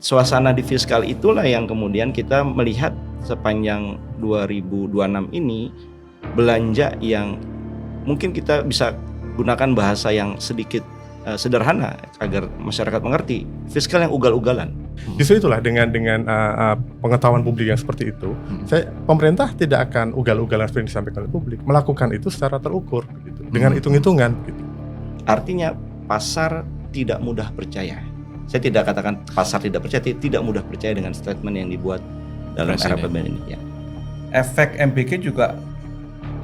suasana di fiskal itulah yang kemudian kita melihat sepanjang 2026 ini belanja yang mungkin kita bisa gunakan bahasa yang sedikit sederhana agar masyarakat mengerti, fiskal yang ugal-ugalan. Justru itulah dengan pengetahuan publik yang seperti itu, pemerintah tidak akan ugal-ugalan seperti yang disampaikan oleh publik, melakukan itu secara terukur, gitu, dengan hitung-hitungan. Gitu. Artinya pasar tidak mudah percaya. Saya tidak katakan pasar tidak percaya, tidak mudah percaya dengan statement yang dibuat dalam RAPBN ini. Ya. Efek MBG juga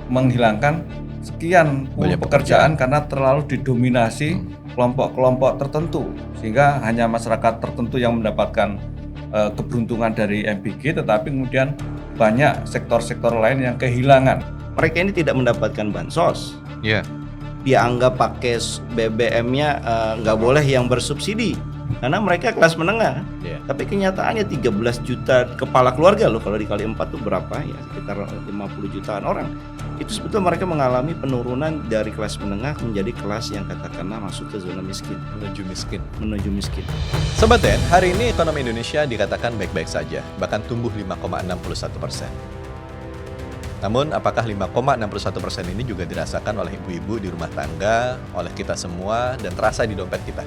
menghilangkan sekian pekerjaan karena terlalu didominasi kelompok-kelompok tertentu, sehingga hanya masyarakat tertentu yang mendapatkan keberuntungan dari MBG, tetapi kemudian banyak sektor-sektor lain yang kehilangan. Mereka ini tidak mendapatkan bansos. Iya. Dia anggap pakai BBM-nya nggak boleh yang bersubsidi karena mereka kelas menengah. Yeah. Tapi kenyataannya 13 juta kepala keluarga loh, kalau dikali 4 tuh berapa ya, sekitar 50 jutaan orang. Itu sebetulnya mereka mengalami penurunan dari kelas menengah menjadi kelas yang katakanlah masuk ke zona miskin, menuju miskin. Sobat TEN, hari ini ekonomi Indonesia dikatakan baik-baik saja, bahkan tumbuh 5,61%. Namun, apakah 5,61% ini juga dirasakan oleh ibu-ibu di rumah tangga, oleh kita semua, dan terasa di dompet kita?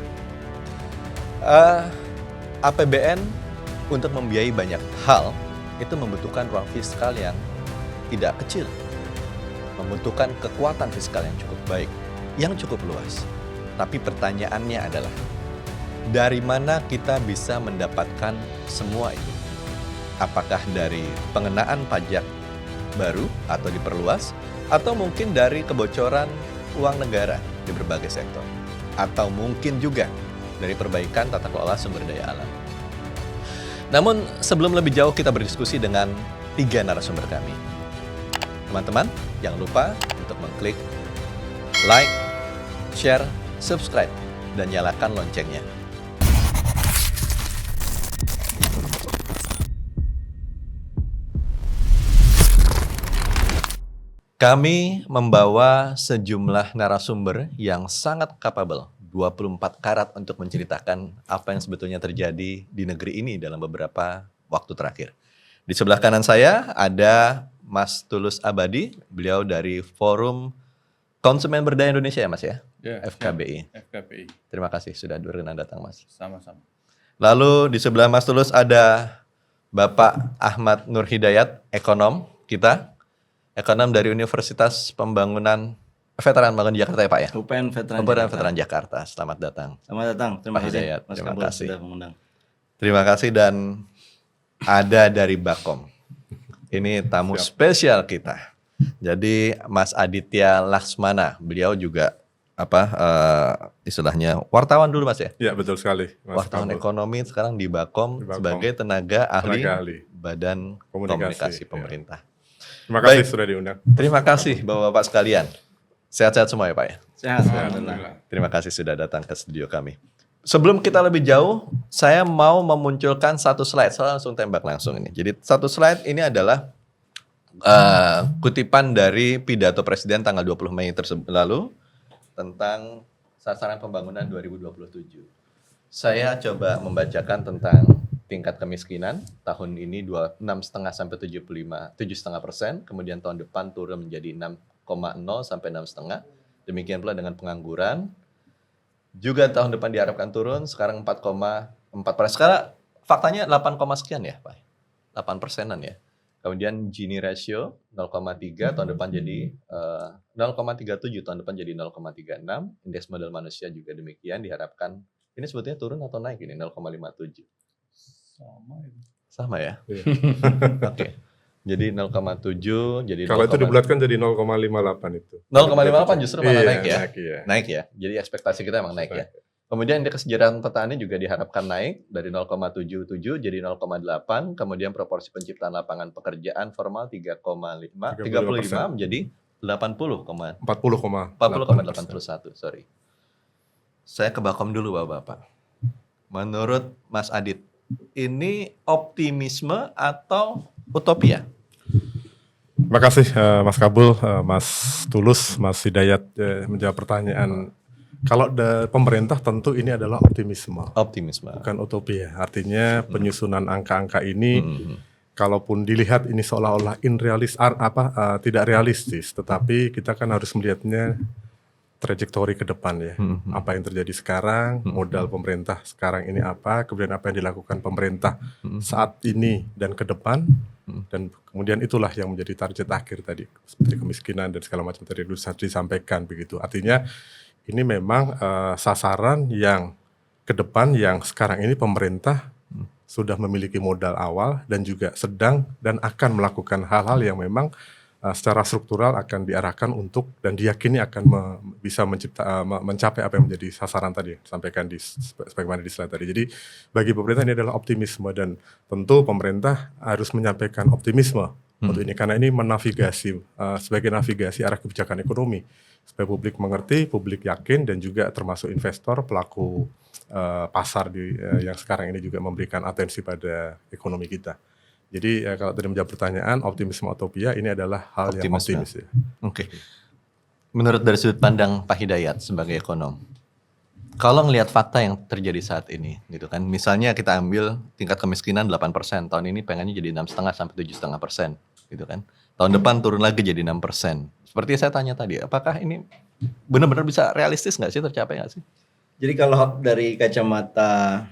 APBN untuk membiayai banyak hal itu membutuhkan ruang fiskal yang tidak kecil, membutuhkan kekuatan fiskal yang cukup baik, yang cukup luas. Tapi pertanyaannya adalah, dari mana kita bisa mendapatkan semua itu? Apakah dari pengenaan pajak baru atau diperluas, atau mungkin dari kebocoran uang negara di berbagai sektor, atau mungkin juga dari perbaikan tata kelola sumber daya alam. Namun sebelum lebih jauh kita berdiskusi dengan 3 narasumber kami. Teman-teman, jangan lupa untuk mengklik like, share, subscribe, dan nyalakan loncengnya. Kami membawa sejumlah narasumber yang sangat capable, 24 karat untuk menceritakan apa yang sebetulnya terjadi di negeri ini dalam beberapa waktu terakhir. Di sebelah kanan saya ada Mas Tulus Abadi, beliau dari Forum Konsumen Berdaya Indonesia ya Mas ya? FKBI. FKBI. Terima kasih sudah berkenan datang Mas. Sama-sama. Lalu di sebelah Mas Tulus ada Bapak Ahmad Nur Hidayat, ekonom kita. Ekonom dari Universitas Pembangunan Veteran Bangun Jakarta ya Pak ya? UPN Veteran Jakarta. Selamat datang. Selamat datang. Terima Pak kasih Hidayat, Mas terima Kabul kasih. sudah mengundang. Terima kasih dan ada dari Bakom. Ini tamu spesial kita. Jadi Mas Aditya Laksmana, beliau juga istilahnya wartawan dulu Mas ya? Ya betul sekali. Mas wartawan Kabul. ekonomi sekarang di Bakom sebagai tenaga ahli Badan Komunikasi Pemerintah. Terima kasih Baik. sudah diundang. Terima kasih Bapak-Bapak sekalian. Sehat-sehat semua ya Pak ya? Sehat, alhamdulillah. Terima kasih sudah datang ke studio kami. Sebelum kita lebih jauh, saya mau memunculkan satu slide. Saya langsung tembak langsung ini. Jadi satu slide ini adalah kutipan dari pidato Presiden tanggal 20 Mei lalu tentang sasaran pembangunan 2027. Saya coba membacakan tentang tingkat kemiskinan tahun ini 6,5 sampai 7,5%, kemudian tahun depan turun menjadi 6,0 sampai 6,5. Demikian pula dengan pengangguran. Juga tahun depan diharapkan turun, sekarang 4,4%. Sekarang faktanya 8, sekian ya Pak. 8%-an ya. Kemudian Gini ratio 0,3 tahun depan jadi 0,37 tahun depan jadi 0,36. Indeks modal manusia juga demikian diharapkan. Ini sebetulnya turun atau naik ini 0,57. Sama ya. Iya. Oke. Jadi 0,7 jadi Kalau itu dibulatkan jadi 0,58 itu. 0,58 justru malah naik ya. Naik, Naik ya. Jadi ekspektasi kita emang naik ya. Kemudian indeks kesejahteraan petani juga diharapkan naik dari 0,77 jadi 0,8. Kemudian proporsi penciptaan lapangan pekerjaan formal 35 menjadi 40,81. Sorry. Saya ke Bakom dulu Bapak-Bapak. Menurut Mas Adit, ini optimisme atau utopia? Terima kasih Mas Kabul, Mas Tulus, Mas Hidayat menjawab pertanyaan Kalau pemerintah tentu ini adalah optimisme, Optimisme. bukan utopia. Artinya penyusunan angka-angka ini, Hmm. kalaupun dilihat ini seolah-olah tidak realistis, tetapi kita kan harus melihatnya trajektori ke depan ya. Apa yang terjadi sekarang, modal pemerintah sekarang ini apa, kemudian apa yang dilakukan pemerintah saat ini dan ke depan, dan kemudian itulah yang menjadi target akhir tadi, seperti kemiskinan dan segala macam tadi disampaikan begitu. Artinya ini memang sasaran yang ke depan yang sekarang ini pemerintah sudah memiliki modal awal dan juga sedang dan akan melakukan hal-hal yang memang secara struktural akan diarahkan untuk dan diyakini akan bisa mencapai apa yang menjadi sasaran tadi disampaikan sebagaimana di slide tadi. Jadi bagi pemerintah ini adalah optimisme, dan tentu pemerintah harus menyampaikan optimisme untuk ini karena ini menavigasi sebagai navigasi arah kebijakan ekonomi supaya publik mengerti, publik yakin, dan juga termasuk investor, pelaku pasar yang sekarang ini juga memberikan atensi pada ekonomi kita. Jadi kalau tadi menjawab pertanyaan optimisme utopia, ini adalah hal yang optimis ya. Oke. Menurut dari sudut pandang Pak Hidayat sebagai ekonom, kalau ngelihat fakta yang terjadi saat ini, gitu kan, misalnya kita ambil tingkat kemiskinan 8%, tahun ini pengennya jadi 6,5 sampai 7,5%, gitu kan. Tahun depan turun lagi jadi 6%. Seperti saya tanya tadi, apakah ini benar-benar bisa realistis nggak sih, tercapai nggak sih? Jadi kalau dari kacamata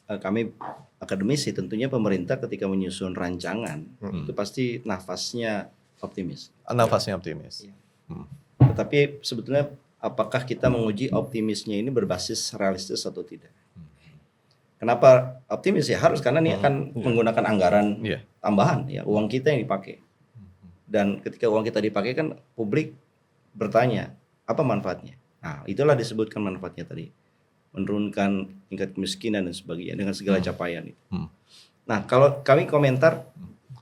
kami akademisi, tentunya pemerintah ketika menyusun rancangan itu pasti nafasnya optimis. Nafasnya optimis. Tetapi sebetulnya apakah kita menguji optimisnya ini berbasis realistis atau tidak? Kenapa optimis ya? Harus, karena ini akan menggunakan anggaran tambahan ya, uang kita yang dipakai. Dan ketika uang kita dipakai kan publik bertanya, apa manfaatnya? Nah, itulah disebutkan manfaatnya tadi. Menurunkan tingkat kemiskinan dan sebagainya dengan segala capaian itu. Nah, kalau kami komentar,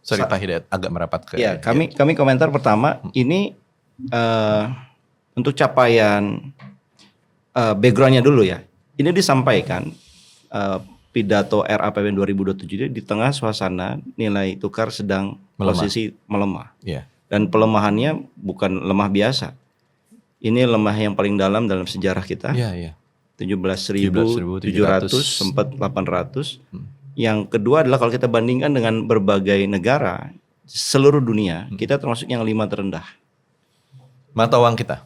sorry Pak Hidayat, agak merapat ke. Ya, kami komentar pertama ini untuk capaian backgroundnya dulu ya. Ini disampaikan pidato RAPBN 2027 di tengah suasana nilai tukar sedang posisi melemah. Dan pelemahannya bukan lemah biasa. Ini lemah yang paling dalam sejarah kita. 17.700 sempat 800. Yang kedua adalah kalau kita bandingkan dengan berbagai negara seluruh dunia, kita termasuk yang 5 terendah. Mata uang kita.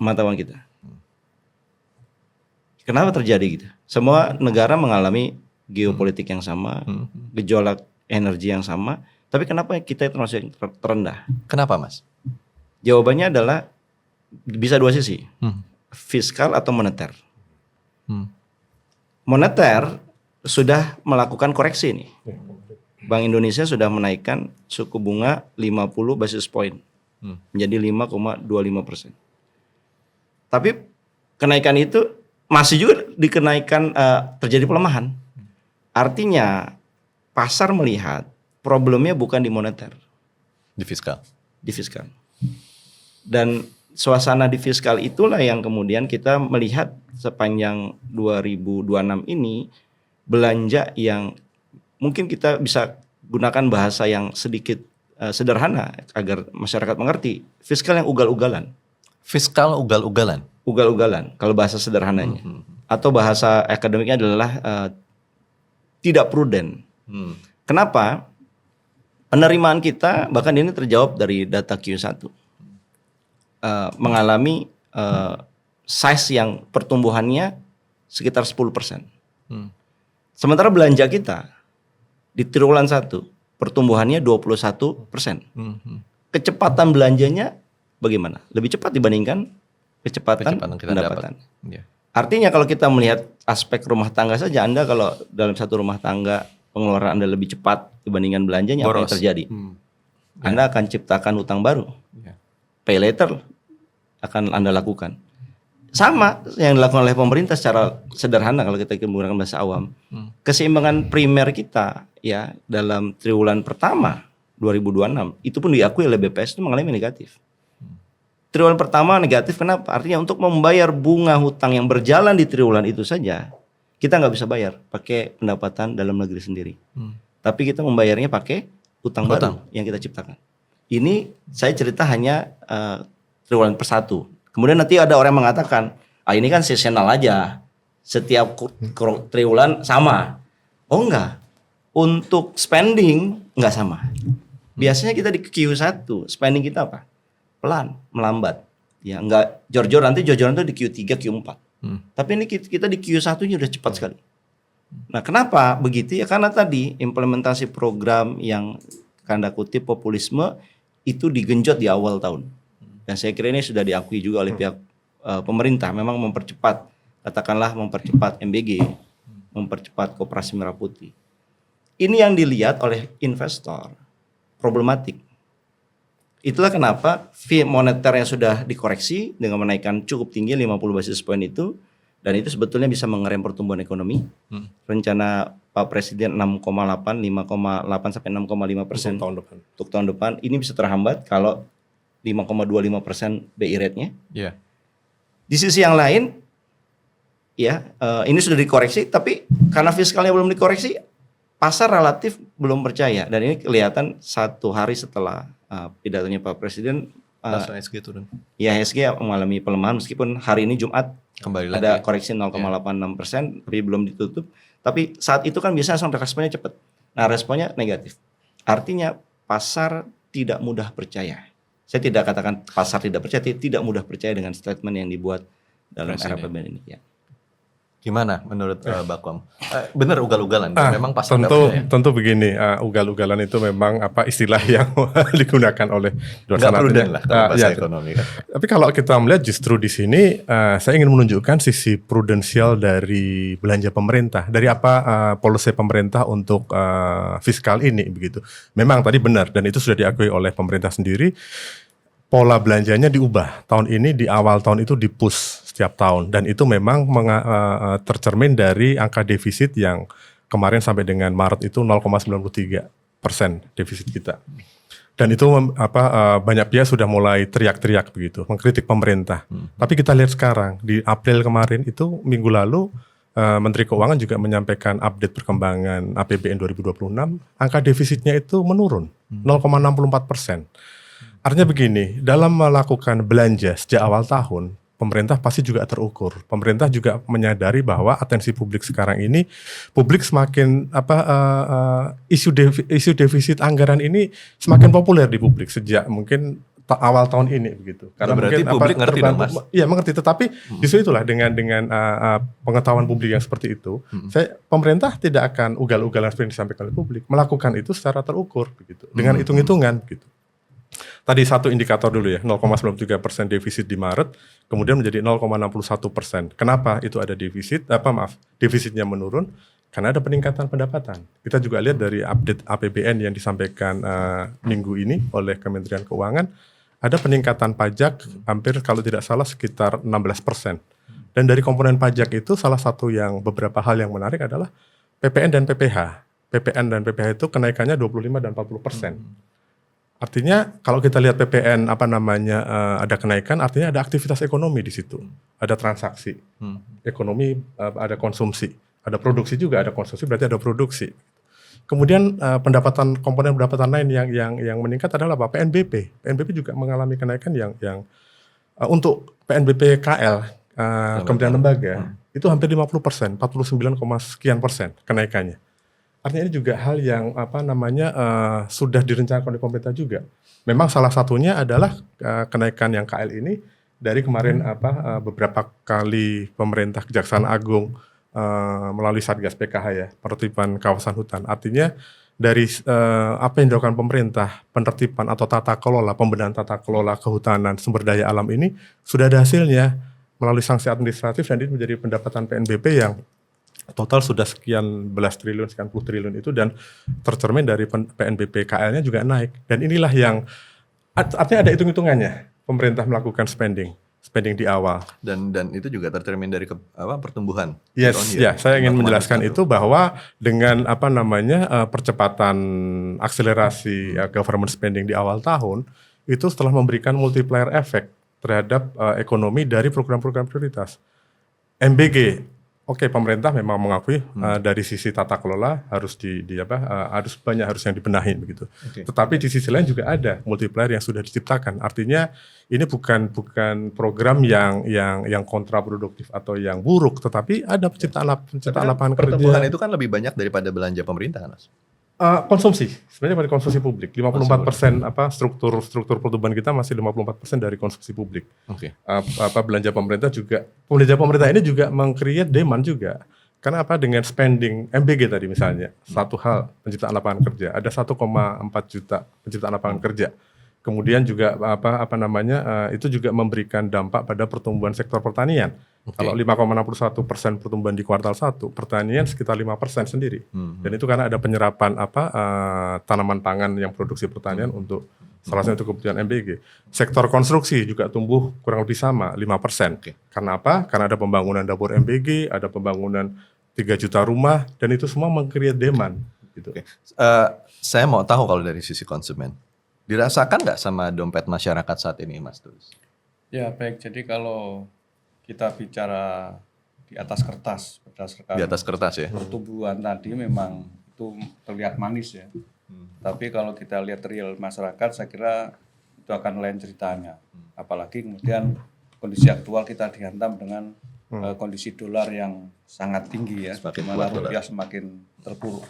Kenapa terjadi gitu? Semua negara mengalami geopolitik yang sama, gejolak energi yang sama, tapi kenapa kita termasuk yang terendah? Kenapa, Mas? Jawabannya adalah bisa dua sisi, fiskal atau moneter. Moneter sudah melakukan koreksi nih. Bank Indonesia sudah menaikkan suku bunga 50 basis point menjadi 5,25%. Tapi kenaikan itu masih juga dikenaikan terjadi pelemahan. Artinya pasar melihat problemnya bukan di moneter, di fiskal. Dan suasana di fiskal itulah yang kemudian kita melihat sepanjang 2026 ini belanja yang mungkin kita bisa gunakan bahasa yang sedikit sederhana agar masyarakat mengerti, fiskal yang ugal-ugalan. Fiskal ugal-ugalan. Ugal-ugalan kalau bahasa sederhananya. Atau bahasa akademiknya adalah tidak prudent. Kenapa? Penerimaan kita bahkan ini terjawab dari data Q1. Mengalami size yang pertumbuhannya sekitar 10%. Sementara belanja kita di triwulan 1 pertumbuhannya 21%. Kecepatan belanjanya bagaimana? Lebih cepat dibandingkan kecepatan pendapatan. Artinya kalau kita melihat aspek rumah tangga saja, Anda kalau dalam satu rumah tangga pengeluaran Anda lebih cepat dibandingkan belanjanya, apa yang terjadi? Anda akan ciptakan utang baru. Pay later akan Anda lakukan. Sama yang dilakukan oleh pemerintah secara sederhana kalau kita menggunakan bahasa awam. Keseimbangan primer kita ya dalam triwulan pertama 2026 itu pun diakui oleh BPS itu mengalami negatif. Triwulan pertama negatif kenapa? Artinya untuk membayar bunga hutang yang berjalan di triwulan itu saja kita nggak bisa bayar pakai pendapatan dalam negeri sendiri. Tapi kita membayarnya pakai utang baru yang kita ciptakan. Ini saya cerita hanya triwulan per 1. Kemudian nanti ada orang yang mengatakan ini kan seasonal aja, setiap triwulan sama. Oh enggak, untuk spending enggak sama. Biasanya kita di Q1 spending kita apa? Pelan, melambat. Ya enggak jor-jor, nanti jor-joran tuh di Q3, Q4. Tapi ini kita di Q1-nya udah cepat sekali. Nah, kenapa begitu ya? Karena tadi implementasi program yang tanda kutip populisme itu digenjot di awal tahun. Dan saya kira ini sudah diakui juga oleh pihak pemerintah, memang mempercepat, katakanlah mempercepat MBG, mempercepat Koperasi Merah Putih. Ini yang dilihat oleh investor problematik. Itulah kenapa fee moneter yang sudah dikoreksi dengan menaikkan cukup tinggi 50 basis point itu, dan itu sebetulnya bisa mengerem pertumbuhan ekonomi. Rencana Pak Presiden 6,8, 5,8 sampai 6,5% untuk tahun depan. Ini bisa terhambat kalau 5,25% BI rate-nya. Yeah. Di sisi yang lain, ya ini sudah dikoreksi, tapi karena fiskalnya belum dikoreksi, pasar relatif belum percaya. Dan ini kelihatan satu hari setelah pidatonya Pak Presiden, langsung IHSG turun. Ya, IHSG mengalami pelemahan meskipun hari ini Jumat Kembali ada lagi. koreksi 0,86%, tapi belum ditutup. Tapi saat itu kan biasanya langsung responnya cepat. Nah, responnya negatif. Artinya pasar tidak mudah percaya. Saya tidak katakan pasar tidak percaya, tidak mudah percaya dengan statement yang dibuat dalam era PBN ini. Ya. Gimana menurut Bakom? Benar ugal-ugalan. Memang pasar nggak percaya. Tentu begini, ugal-ugalan itu memang istilah yang digunakan oleh Nggak prudent lah kalau bahasa ekonomi kan. Tapi kalau kita melihat justru di sini, saya ingin menunjukkan sisi prudensial dari belanja pemerintah, dari policy pemerintah untuk fiskal ini begitu. Memang tadi benar dan itu sudah diakui oleh pemerintah sendiri. Pola belanjanya diubah. Tahun ini di awal tahun itu di-push setiap tahun dan itu memang tercermin dari angka defisit yang kemarin sampai dengan Maret itu 0,93% defisit kita. Dan itu banyak pihak sudah mulai teriak-teriak begitu, mengkritik pemerintah. Tapi kita lihat sekarang di April kemarin itu minggu lalu Menteri Keuangan juga menyampaikan update perkembangan APBN 2026, angka defisitnya itu menurun 0,64%. Artinya begini, dalam melakukan belanja sejak awal tahun, pemerintah pasti juga terukur. Pemerintah juga menyadari bahwa atensi publik sekarang ini, publik semakin isu defisit anggaran ini semakin populer di publik sejak mungkin awal tahun ini begitu. Karena berarti mungkin publik ngerti dong, Mas. Iya mengerti, tetapi justru itulah dengan pengetahuan publik yang seperti itu, pemerintah tidak akan ugal-ugalan seperti yang disampaikan oleh publik, melakukan itu secara terukur begitu, dengan hitung-hitungan gitu. Tadi satu indikator dulu ya, 0,93% defisit di Maret, kemudian menjadi 0,61%. Kenapa itu ada defisit? Defisitnya menurun karena ada peningkatan pendapatan. Kita juga lihat dari update APBN yang disampaikan minggu ini oleh Kementerian Keuangan, ada peningkatan pajak hampir kalau tidak salah sekitar 16%. Dan dari komponen pajak itu salah satu yang beberapa hal yang menarik adalah PPN dan PPH. PPN dan PPH itu kenaikannya 25 dan 40%. Artinya kalau kita lihat PPN ada kenaikan, artinya ada aktivitas ekonomi di situ, ada transaksi, ekonomi, ada konsumsi, ada produksi juga, ada konsumsi berarti ada produksi. Kemudian komponen pendapatan lain yang meningkat adalah PNBP. PNBP juga mengalami kenaikan yang untuk PNBP KL Kementerian Lembaga itu hampir 50%, 49, sekian persen kenaikannya. Artinya ini juga hal yang sudah direncanakan oleh pemerintah juga. Memang salah satunya adalah kenaikan yang KL ini dari kemarin beberapa kali pemerintah Kejaksaan Agung melalui Satgas PKH ya, penertiban kawasan hutan. Artinya dari apa yang dilakukan pemerintah, penertiban atau pembenahan tata kelola kehutanan sumber daya alam ini sudah ada hasilnya melalui sanksi administratif dan ini menjadi pendapatan PNBP yang total sudah sekian belas triliun, sekian puluh triliun itu dan tercermin dari PNBP KL-nya juga naik. Dan inilah yang artinya ada hitung-hitungannya pemerintah melakukan spending di awal. Dan itu juga tercermin dari pertumbuhan. Yes, ya, saya ingin menjelaskan itu bahwa dengan percepatan akselerasi government spending di awal tahun itu setelah memberikan multiplier effect terhadap ekonomi dari program-program prioritas. MBG Oke, pemerintah memang mengakui dari sisi tata kelola harus harus yang dibenahi begitu. Oke. Tetapi di sisi lain juga ada multiplier yang sudah diciptakan. Artinya ini bukan program yang kontraproduktif atau yang buruk, tetapi ada penciptaan lapangan Pertumbuhan kerja. itu kan lebih banyak daripada belanja pemerintah kan, Mas? Konsumsi, sebenarnya pada konsumsi publik. 54% struktur pertumbuhan kita masih 54% dari konsumsi publik. Oke. Belanja pemerintah ini juga meng-create demand juga. Karena dengan spending MBG tadi misalnya, satu hal penciptaan lapangan kerja, ada 1,4 juta penciptaan lapangan kerja. Kemudian juga itu juga memberikan dampak pada pertumbuhan sektor pertanian. Oke. Kalau 5,61% pertumbuhan di kuartal 1, pertanian sekitar 5% sendiri. Dan itu karena ada penyerapan tanaman pangan yang produksi pertanian untuk salah satu kebutuhan MBG. Sektor konstruksi juga tumbuh kurang lebih sama 5%. Oke. Karena apa? Karena ada pembangunan dapur MBG, ada pembangunan 3 juta rumah, dan itu semua meng-create demand. Gitu. Oke. Saya mau tahu kalau dari sisi konsumen, dirasakan nggak sama dompet masyarakat saat ini, Mas Tulus? Ya baik, jadi kalau kita bicara di atas kertas berdasarkan Di atas kertas ya? pertumbuhan tadi memang itu terlihat manis ya. Tapi kalau kita lihat real masyarakat, saya kira itu akan lain ceritanya. Apalagi kemudian kondisi aktual kita dihantam dengan kondisi dolar yang sangat tinggi ya, Semakin di mana kuat dolar. rupiah semakin terpuruk.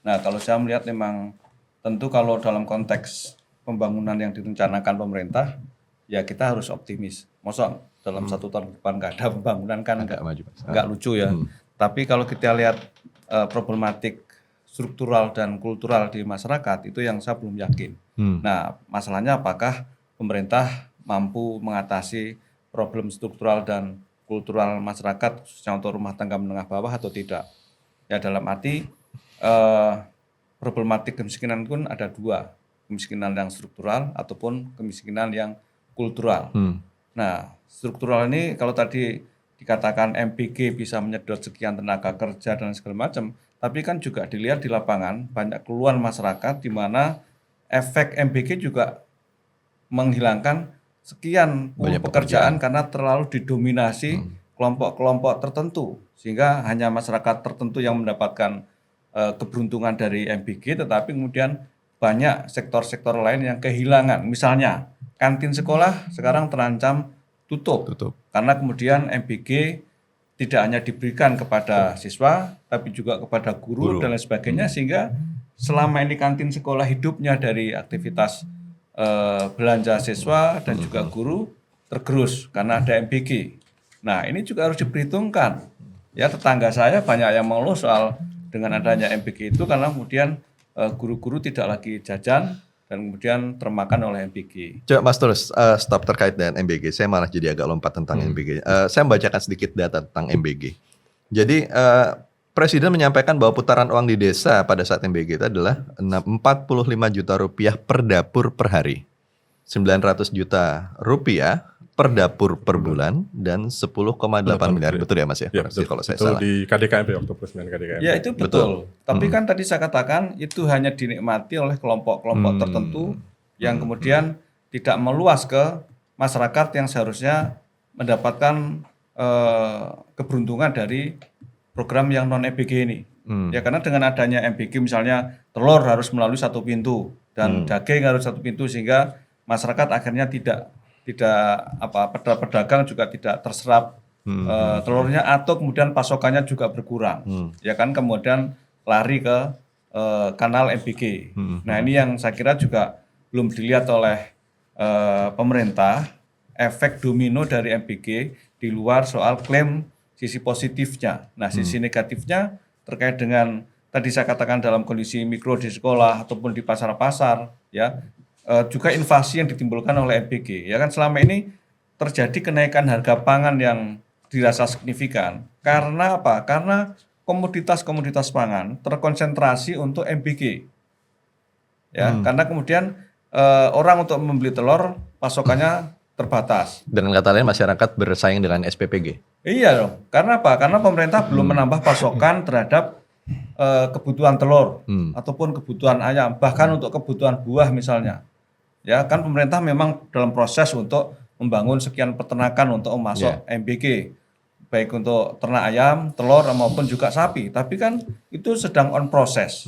Nah kalau saya melihat memang tentu kalau dalam konteks pembangunan yang direncanakan pemerintah, ya kita harus optimis. Masa dalam 1 tahun ke depan nggak ada pembangunan kan Agak maju, Mas. nggak lucu ya. Tapi kalau kita lihat problematik struktural dan kultural di masyarakat itu yang saya belum yakin. Nah masalahnya apakah pemerintah mampu mengatasi problem struktural dan kultural masyarakat khususnya untuk rumah tangga menengah bawah atau tidak? Ya dalam arti problematik kemiskinan pun ada dua, kemiskinan yang struktural ataupun kemiskinan yang kultural. Nah, struktural ini kalau tadi dikatakan MBG bisa menyedot sekian tenaga kerja dan segala macam, tapi kan juga dilihat di lapangan banyak keluhan masyarakat di mana efek MBG juga menghilangkan sekian Banyak pekerjaan karena terlalu didominasi kelompok-kelompok tertentu sehingga hanya masyarakat tertentu yang mendapatkan keberuntungan dari MBG, tetapi kemudian banyak sektor-sektor lain yang kehilangan. Misalnya kantin sekolah sekarang terancam tutup. Karena kemudian MBG tidak hanya diberikan kepada siswa, tapi juga kepada guru dan lain sebagainya, sehingga selama ini kantin sekolah hidupnya dari aktivitas belanja siswa dan juga guru tergerus karena ada MBG. Nah ini juga harus diperhitungkan. Ya tetangga saya banyak yang mengeluh soal dengan adanya MBG itu karena kemudian guru-guru tidak lagi jajan dan kemudian termakan oleh MBG. Coba Mas Tulus, stop terkait dengan MBG. Saya malah jadi agak lompat tentang MBG. Saya membacakan sedikit data tentang MBG. Jadi Presiden menyampaikan bahwa putaran uang di desa pada saat MBG itu adalah 45 juta rupiah per dapur per hari, 900 juta rupiah per dapur per bulan, dan 10,8 miliar. Betul ya Mas ya? Ya, Koreksi betul. kalau saya Itu salah. di KDKMP waktu presiden KDKMP. Ya itu betul. Tapi kan tadi saya katakan itu hanya dinikmati oleh kelompok-kelompok tertentu yang kemudian tidak meluas ke masyarakat yang seharusnya mendapatkan keberuntungan dari program yang non MBG ini. Ya karena dengan adanya MBG misalnya telur harus melalui satu pintu dan daging harus satu pintu sehingga masyarakat akhirnya tidak pedagang juga tidak terserap telurnya atau kemudian pasokannya juga berkurang. Ya kan kemudian lari ke kanal MBG. Nah ini yang saya kira juga belum dilihat oleh pemerintah efek domino dari MBG di luar soal klaim sisi positifnya. Nah sisi negatifnya terkait dengan tadi saya katakan dalam kondisi mikro di sekolah ataupun di pasar-pasar ya. Juga inflasi yang ditimbulkan oleh MBG. Ya kan selama ini terjadi kenaikan harga pangan yang dirasa signifikan. Karena apa? Karena komoditas-komoditas pangan terkonsentrasi untuk MBG. Ya, karena kemudian orang untuk membeli telur pasokannya terbatas. Dengan kata lain masyarakat bersaing dengan SPPG. Iya dong. Karena apa? Karena pemerintah belum menambah pasokan terhadap kebutuhan telur ataupun kebutuhan ayam, bahkan untuk kebutuhan buah misalnya. Ya kan pemerintah memang dalam proses untuk membangun sekian peternakan untuk masuk MBG, baik untuk ternak ayam, telur maupun juga sapi. Tapi kan itu sedang on proses.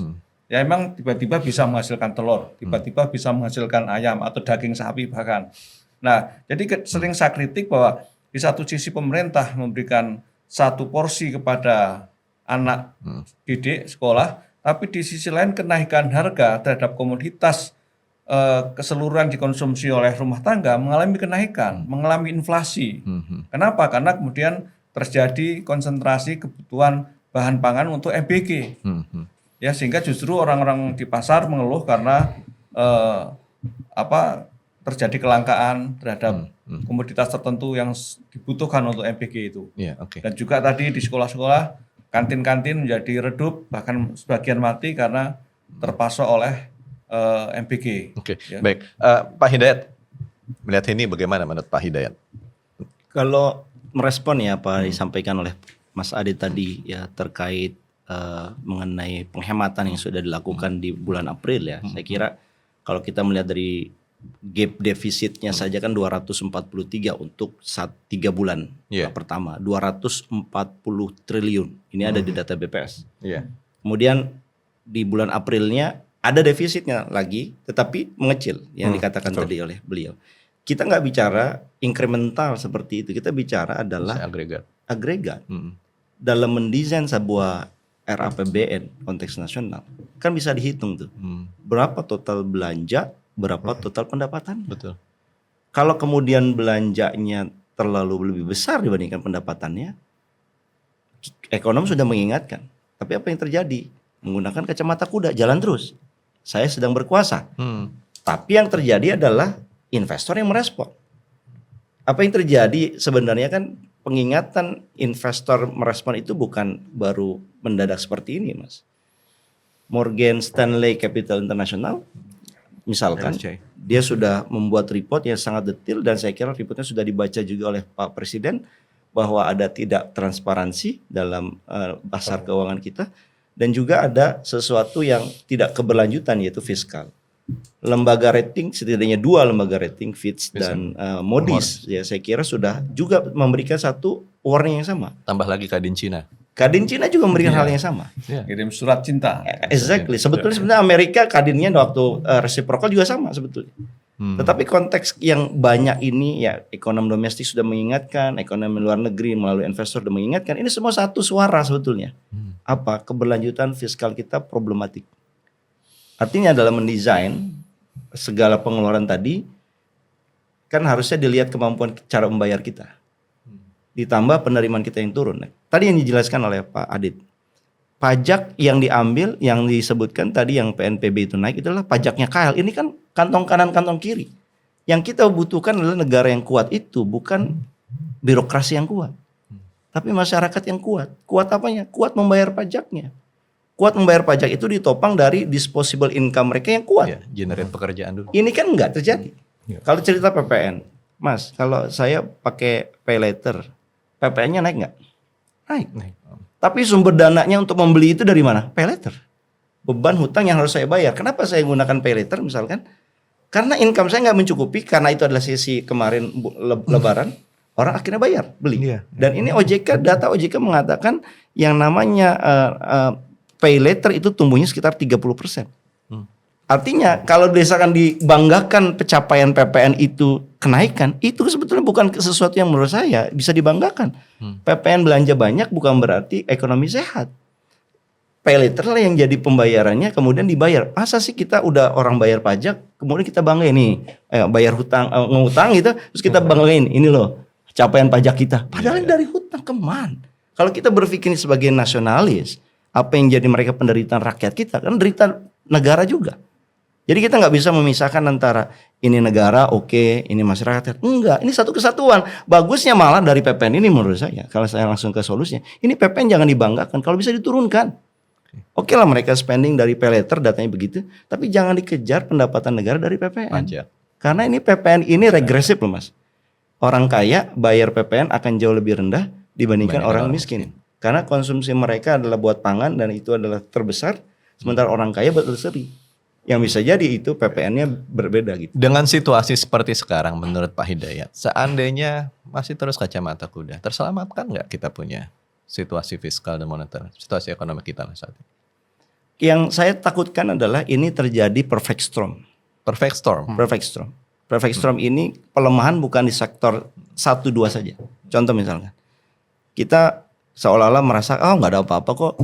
Ya emang tiba-tiba bisa menghasilkan telur, tiba-tiba bisa menghasilkan ayam atau daging sapi bahkan. Nah, jadi sering saya kritik bahwa di satu sisi pemerintah memberikan satu porsi kepada anak didik sekolah, tapi di sisi lain kenaikan harga terhadap komoditas keseluruhan dikonsumsi oleh rumah tangga mengalami kenaikan, mengalami inflasi. Kenapa? Karena kemudian terjadi konsentrasi kebutuhan bahan pangan untuk MBG. Ya, sehingga justru orang-orang di pasar mengeluh karena terjadi kelangkaan terhadap komoditas tertentu yang dibutuhkan untuk MBG itu. Dan juga tadi di sekolah-sekolah kantin-kantin menjadi redup, bahkan sebagian mati karena terpasok oleh MBG. Ya. Baik, Pak Hidayat, melihat ini bagaimana menurut Pak Hidayat? Kalau merespon ya apa disampaikan oleh Mas Adit tadi ya terkait mengenai penghematan yang sudah dilakukan di bulan April ya, saya kira kalau kita melihat dari gap defisitnya saja kan 243 untuk 3 bulan pertama, 240 triliun. Ini ada di data BPS. Kemudian di bulan Aprilnya ada defisitnya lagi, tetapi mengecil yang dikatakan tadi oleh beliau. Kita nggak bicara incremental seperti itu, kita bicara adalah agregat. Dalam mendesain sebuah RAPBN konteks nasional kan bisa dihitung tuh berapa total belanja, berapa total pendapatan. Betul. Kalau kemudian belanjanya terlalu lebih besar dibandingkan pendapatannya, ekonom sudah mengingatkan. Tapi apa yang terjadi? Menggunakan kacamata kuda, jalan terus. Saya sedang berkuasa. Tapi yang terjadi adalah investor yang merespon. Apa yang terjadi sebenarnya kan pengingatan investor merespon itu bukan baru mendadak seperti ini, Mas. Morgan Stanley Capital International misalkan dia sudah membuat report yang sangat detail dan saya kira reportnya sudah dibaca juga oleh Pak Presiden bahwa ada tidak transparansi dalam pasar keuangan kita dan juga ada sesuatu yang tidak keberlanjutan yaitu fiskal. Lembaga rating setidaknya 2 lembaga rating Fitch dan Moody's ya saya kira sudah juga memberikan satu warning yang sama. Tambah lagi Kadin Cina. Kadin Cina juga memberikan hal yang sama. Kirim surat cinta. Exactly. Sebetulnya Amerika Kadinnya waktu reciprocal juga sama sebetulnya. Tetapi konteks yang banyak ini ya ekonomi domestik sudah mengingatkan, ekonomi luar negeri melalui investor sudah mengingatkan. Ini semua satu suara sebetulnya. Apa keberlanjutan fiskal kita problematik. Artinya dalam mendesain segala pengeluaran tadi kan harusnya dilihat kemampuan cara membayar kita. Ditambah penerimaan kita yang turun. Tadi yang dijelaskan oleh Pak Adit. Pajak yang diambil, yang disebutkan tadi yang PNPB itu naik, itu adalah pajaknya KL. Ini kan kantong kanan, kantong kiri. Yang kita butuhkan adalah negara yang kuat itu, bukan birokrasi yang kuat. Tapi masyarakat yang kuat. Kuat apanya? Kuat membayar pajaknya. Kuat membayar pajak itu ditopang dari disposable income mereka yang kuat. Generate pekerjaan dulu. Ini kan enggak terjadi. Kalau cerita PPN, Mas, kalau saya pakai pay later, PPN-nya naik nggak? Naik. Tapi sumber dananya untuk membeli itu dari mana? Pay later. Beban hutang yang harus saya bayar. Kenapa saya gunakan pay later misalkan? Karena income saya nggak mencukupi, karena itu adalah sesi kemarin lebaran, orang akhirnya bayar, beli. Dan ini OJK, data OJK mengatakan yang namanya pay later itu tumbuhnya sekitar 30%. Artinya kalau misalkan dibanggakan pencapaian PPN itu kenaikan, itu sebetulnya bukan sesuatu yang menurut saya bisa dibanggakan. PPN belanja banyak bukan berarti ekonomi sehat. Pay later lah yang jadi pembayarannya kemudian dibayar. Masa sih kita udah orang bayar pajak, kemudian kita banggain nih, bayar hutang, ngutang gitu, terus kita banggain ini loh capaian pajak kita. Padahal dari hutang kemana? Kalau kita berpikir sebagai nasionalis, apa yang jadi mereka penderitaan rakyat kita kan derita negara juga. Jadi kita nggak bisa memisahkan antara ini negara oke, ini masyarakat. Enggak, ini satu kesatuan. Bagusnya malah dari PPN ini menurut saya, kalau saya langsung ke solusinya, ini PPN jangan dibanggakan, kalau bisa diturunkan. Oke lah mereka spending dari pay later datanya begitu, tapi jangan dikejar pendapatan negara dari PPN. Karena ini PPN ini regresif loh Mas. Orang kaya bayar PPN akan jauh lebih rendah dibandingkan orang miskin. Karena konsumsi mereka adalah buat pangan dan itu adalah terbesar, sementara orang kaya buat berseri. yang bisa jadi itu PPN-nya berbeda gitu. Dengan situasi seperti sekarang menurut Pak Hidayat, seandainya masih terus kacamata kuda, terselamatkan nggak kita punya situasi fiskal dan moneter, situasi ekonomi kita saat ini? Yang saya takutkan adalah ini terjadi perfect storm. Perfect storm. Perfect storm. Perfect storm ini pelemahan bukan di sektor 1-2 saja. Contoh misalkan, kita seolah-olah merasa nggak ada apa-apa kok,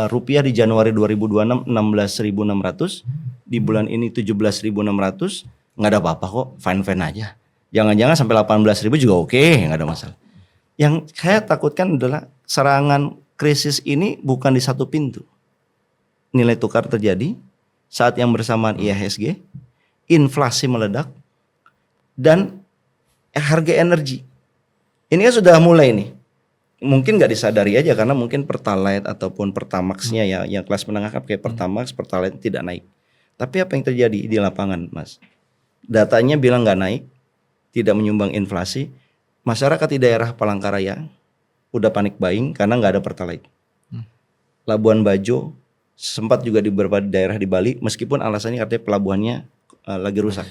rupiah di Januari 2026 16.600, di bulan ini 17.600, nggak ada apa-apa kok, fine-fine aja. Jangan-jangan sampai 18.000 juga oke, nggak ada masalah. Yang saya takutkan adalah serangan krisis ini bukan di satu pintu. Nilai tukar terjadi, saat yang bersamaan IHSG, inflasi meledak, dan harga energi. Ini kan sudah mulai nih. Mungkin nggak disadari aja karena mungkin Pertalite ataupun Pertamax-nya ya, yang kelas menengah kayak Pertamax, Pertalite tidak naik. Tapi apa yang terjadi di lapangan, Mas? Datanya bilang nggak naik, tidak menyumbang inflasi. Masyarakat di daerah Palangkaraya udah panik buying karena nggak ada Pertalite. Labuan Bajo sempat juga di beberapa daerah di Bali, meskipun alasannya katanya pelabuhannya lagi rusak.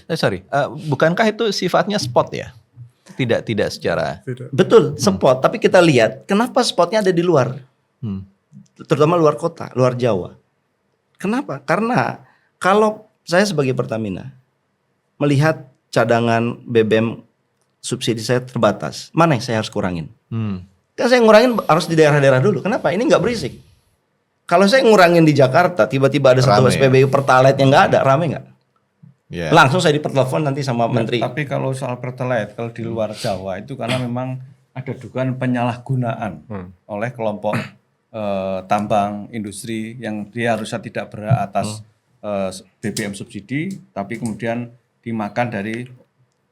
Bukankah itu sifatnya spot ya? Tidak secara. Betul, spot. Tapi kita lihat kenapa spotnya ada di luar, terutama luar kota, luar Jawa. Kenapa? Karena kalau saya sebagai Pertamina melihat cadangan BBM subsidi saya terbatas, mana yang saya harus kurangin? Kan saya ngurangin harus di daerah-daerah dulu. Kenapa? Ini nggak berisik. Kalau saya ngurangin di Jakarta, tiba-tiba ada satu SPBU Pertalite yang nggak ada, rame nggak? Yeah. Langsung saya ditelepon nanti sama menteri. Tapi kalau soal Pertalite, kalau di luar Jawa itu karena memang ada dugaan penyalahgunaan oleh kelompok tambang industri yang dia harusnya tidak berhak atas BBM subsidi, tapi kemudian dimakan dari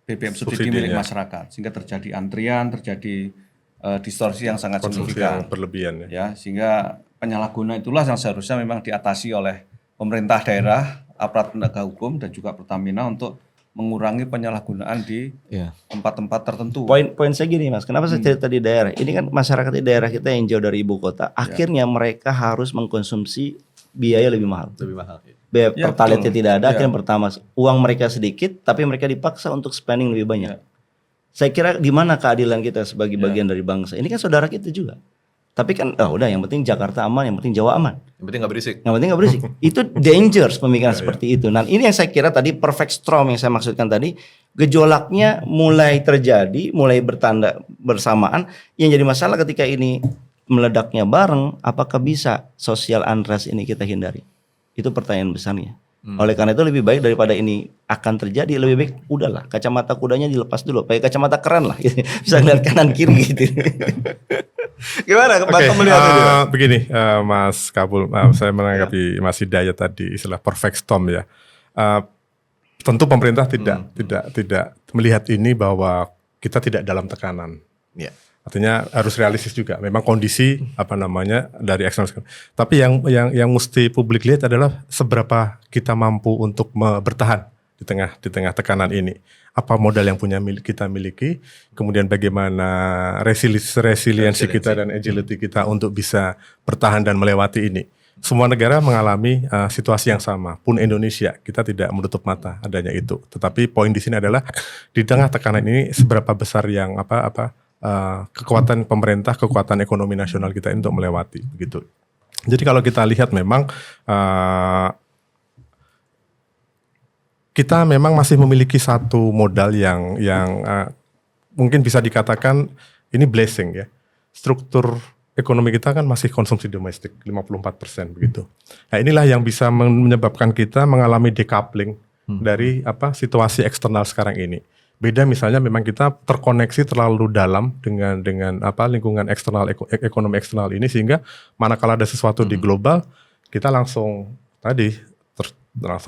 BBM subsidi milik masyarakat, sehingga terjadi antrian, terjadi distorsi yang sangat signifikan, yang berlebihan ya, sehingga penyalahgunaan itulah yang seharusnya memang diatasi oleh pemerintah daerah, aparat penegak hukum dan juga Pertamina untuk mengurangi penyalahgunaan di tempat-tempat tertentu. Poin saya gini, Mas, kenapa saya cerita di daerah? Ini kan masyarakat di daerah kita yang jauh dari ibu kota, akhirnya mereka harus mengkonsumsi biaya lebih mahal. Biaya Pertalite tidak ada, akhirnya pertama uang mereka sedikit, tapi mereka dipaksa untuk spending lebih banyak. Saya kira di mana keadilan kita sebagai bagian dari bangsa? Ini kan saudara kita juga. Tapi kan udah, yang penting Jakarta aman, yang penting Jawa aman. Yang penting nggak berisik. Yang penting nggak berisik. Itu dangerous pemikiran seperti itu. Nah, ini yang saya kira tadi perfect storm yang saya maksudkan tadi, gejolaknya mulai terjadi, mulai bertanda bersamaan. Yang jadi masalah ketika ini meledaknya bareng, apakah bisa social unrest ini kita hindari? Itu pertanyaan besarnya. Oleh karena itu lebih baik daripada ini akan terjadi, lebih baik udahlah kacamata kudanya dilepas dulu, pakai kacamata keren lah, gitu. Bisa lihat kanan kiri gitu. Gimana Bapak melihat itu? Begini, Mas Kabul, saya menanggapi Mas Hidayat tadi istilah perfect storm ya. Tentu pemerintah tidak melihat ini bahwa kita tidak dalam tekanan. Yeah. Artinya harus realistis juga. Memang kondisi dari eksternal. Tapi yang mesti publik lihat adalah seberapa kita mampu untuk bertahan di tengah tekanan ini. Apa modal yang kita miliki, kemudian bagaimana resiliensi kita dan agility kita untuk bisa bertahan dan melewati ini. Semua negara mengalami situasi yang sama. Pun Indonesia, kita tidak menutup mata adanya itu. Tetapi poin di sini adalah di tengah tekanan ini seberapa besar yang kekuatan pemerintah, kekuatan ekonomi nasional kita untuk melewati begitu. Jadi kalau kita lihat memang kita memang masih memiliki satu modal yang mungkin bisa dikatakan ini blessing ya. Struktur ekonomi kita kan masih konsumsi domestik 54% begitu. Nah, inilah yang bisa menyebabkan kita mengalami decoupling dari situasi eksternal sekarang ini. Beda misalnya memang kita terkoneksi terlalu dalam dengan lingkungan eksternal ekonomi eksternal ini, sehingga manakala ada sesuatu di global kita langsung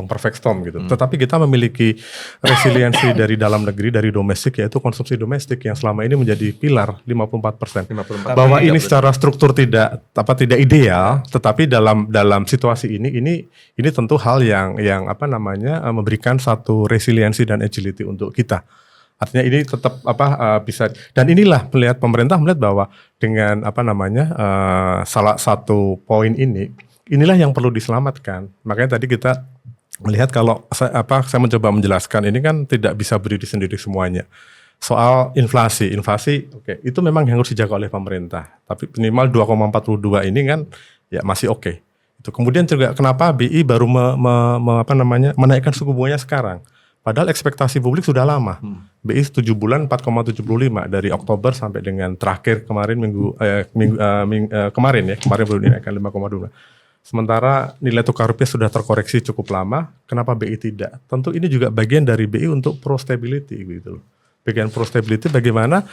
perfect storm gitu. Tetapi kita memiliki resiliensi dari dalam negeri, dari domestik, yaitu konsumsi domestik yang selama ini menjadi pilar 54%. Bahwa ini secara struktur tidak ideal, tetapi dalam situasi ini tentu hal yang memberikan satu resiliensi dan agility untuk kita. Artinya ini tetap bisa, dan inilah pemerintah melihat bahwa dengan salah satu poin inilah yang perlu diselamatkan. Makanya tadi kita melihat kalau saya mencoba menjelaskan ini kan tidak bisa berdiri sendiri semuanya. Soal inflasi, oke, itu memang yang harus dijaga oleh pemerintah. Tapi minimal 2,42 ini kan ya masih oke. Itu kemudian juga kenapa BI baru menaikkan suku bunganya sekarang? Padahal ekspektasi publik sudah lama. BI 7 bulan 4,75 dari Oktober sampai dengan terakhir kemarin kemarin baru dinaikkan 5,2. Sementara nilai tukar rupiah sudah terkoreksi cukup lama, kenapa BI tidak? Tentu ini juga bagian dari BI untuk pro stability gitu loh. Bagian pro stability bagaimana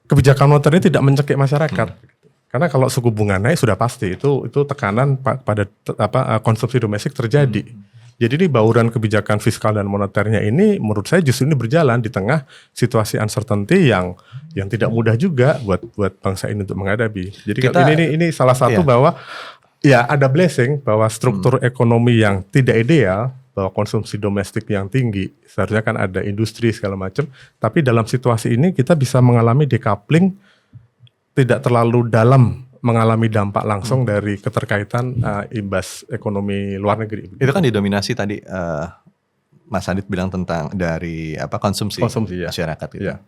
kebijakan moneter ini tidak mencekik masyarakat. Karena kalau suku bunga naik sudah pasti itu tekanan pada konsumsi domestik terjadi. Jadi ini bauran kebijakan fiskal dan moneternya ini menurut saya justru ini berjalan di tengah situasi uncertainty yang tidak mudah juga buat bangsa ini untuk menghadapi. Jadi ini salah satu bahwa ya ada blessing bahwa struktur ekonomi yang tidak ideal, bahwa konsumsi domestik yang tinggi, seharusnya kan ada industri segala macam, tapi dalam situasi ini kita bisa mengalami decoupling, tidak terlalu dalam mengalami dampak langsung dari keterkaitan imbas ekonomi luar negeri. Itu kan didominasi tadi Mas Adit bilang tentang dari konsumsi ya. Masyarakat gitu. Ya.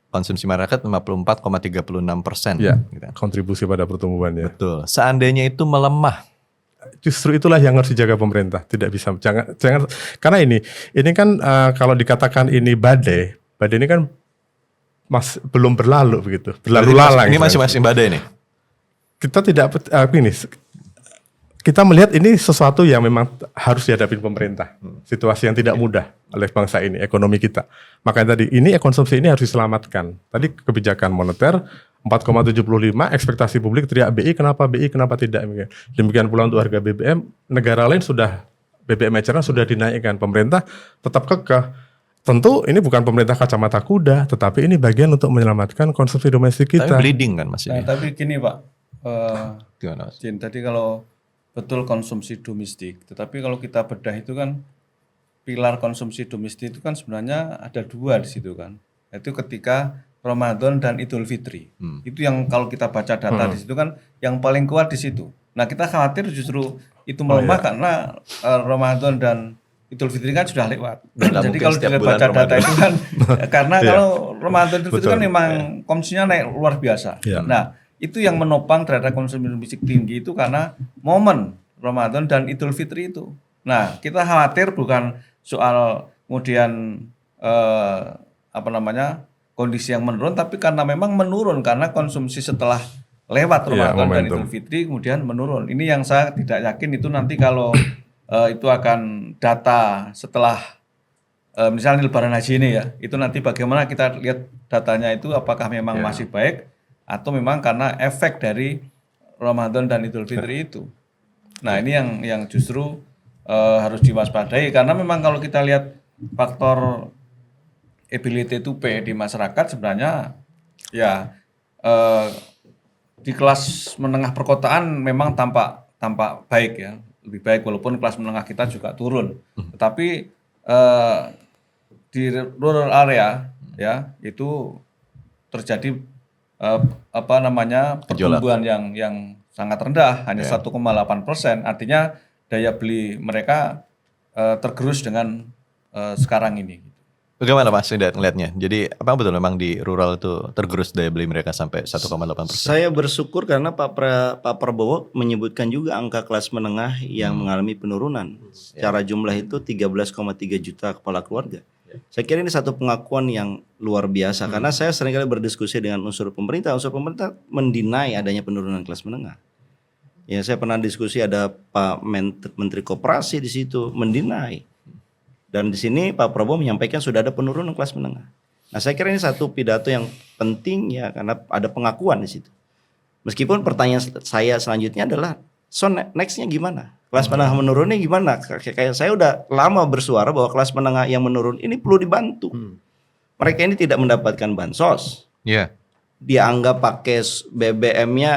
Konsumsi masyarakat 54,36%. Ya, gitu. Kontribusi pada pertumbuhannya. Betul. Seandainya itu melemah, justru itulah yang harus dijaga pemerintah. Tidak bisa, jangan karena ini kan kalau dikatakan ini badai ini kan belum berlalu begitu, berlalu lalang. Ini masih badai nih. Kita tidak kita melihat ini sesuatu yang memang harus dihadapi pemerintah. Situasi yang tidak mudah oleh bangsa ini, ekonomi kita. Makanya tadi konsumsi ini harus diselamatkan. Tadi kebijakan moneter 4,75, ekspektasi publik teriak BI kenapa tidak. Demikian pula untuk harga BBM, negara lain sudah BBM eceran sudah dinaikkan, pemerintah tetap kekeh. Tentu ini bukan pemerintah kacamata kuda, tetapi ini bagian untuk menyelamatkan konsumsi domestik kita. Tapi bleeding kan Mas ini. Nah, tapi gini Pak, Gimana Mas? Jin, tadi kalau betul konsumsi domestik, tetapi kalau kita bedah itu kan pilar konsumsi domestik itu kan sebenarnya ada dua di situ kan, yaitu ketika Ramadan dan Idul Fitri. Itu yang kalau kita baca data di situ kan yang paling kuat di situ. Nah kita khawatir justru itu melemah karena Ramadan dan Idul Fitri kan sudah lewat. Jadi kalau kita baca data itu kan karena kalau Ramadan Idul Fitri kan memang konsumsinya naik luar biasa. Nah itu yang menopang terhadap konsumsi domestik tinggi itu karena momen Ramadan dan Idul Fitri itu. Nah kita khawatir bukan soal kemudian kondisi yang menurun, tapi karena memang menurun karena konsumsi setelah lewat Ramadan dan Idul Fitri kemudian menurun. Ini yang saya tidak yakin itu nanti kalau itu akan data setelah misalnya Lebaran Haji ini ya, itu nanti bagaimana kita lihat datanya itu apakah memang masih baik atau memang karena efek dari Ramadan dan Idul Fitri itu. Nah ini yang justru harus diwaspadai karena memang kalau kita lihat faktor ability to pay di masyarakat sebenarnya ya di kelas menengah perkotaan memang tampak baik ya, lebih baik walaupun kelas menengah kita juga turun. Tetapi di rural area ya itu terjadi pertumbuhan yang sangat rendah, hanya 1,8%. Artinya daya beli mereka tergerus dengan sekarang ini. Bagaimana Mas Indat ngelihatnya? Jadi apa betul memang di rural itu tergerus daya beli mereka sampai 1,8%? Saya bersyukur karena Pak Prabowo menyebutkan juga angka kelas menengah yang mengalami penurunan. Secara jumlah itu 13,3 juta kepala keluarga. Saya kira ini satu pengakuan yang luar biasa karena saya seringkali berdiskusi dengan unsur pemerintah mendinai adanya penurunan kelas menengah. Ya saya pernah diskusi ada Pak Menteri Koperasi di situ mendinai. Dan di sini Pak Prabowo menyampaikan sudah ada penurunan kelas menengah. Nah, saya kira ini satu pidato yang penting ya karena ada pengakuan di situ. Meskipun pertanyaan saya selanjutnya adalah next-nya gimana? Kelas menengah menurunnya gimana? Kayak saya udah lama bersuara bahwa kelas menengah yang menurun ini perlu dibantu. Mereka ini tidak mendapatkan bansos. Dianggap pakai BBM-nya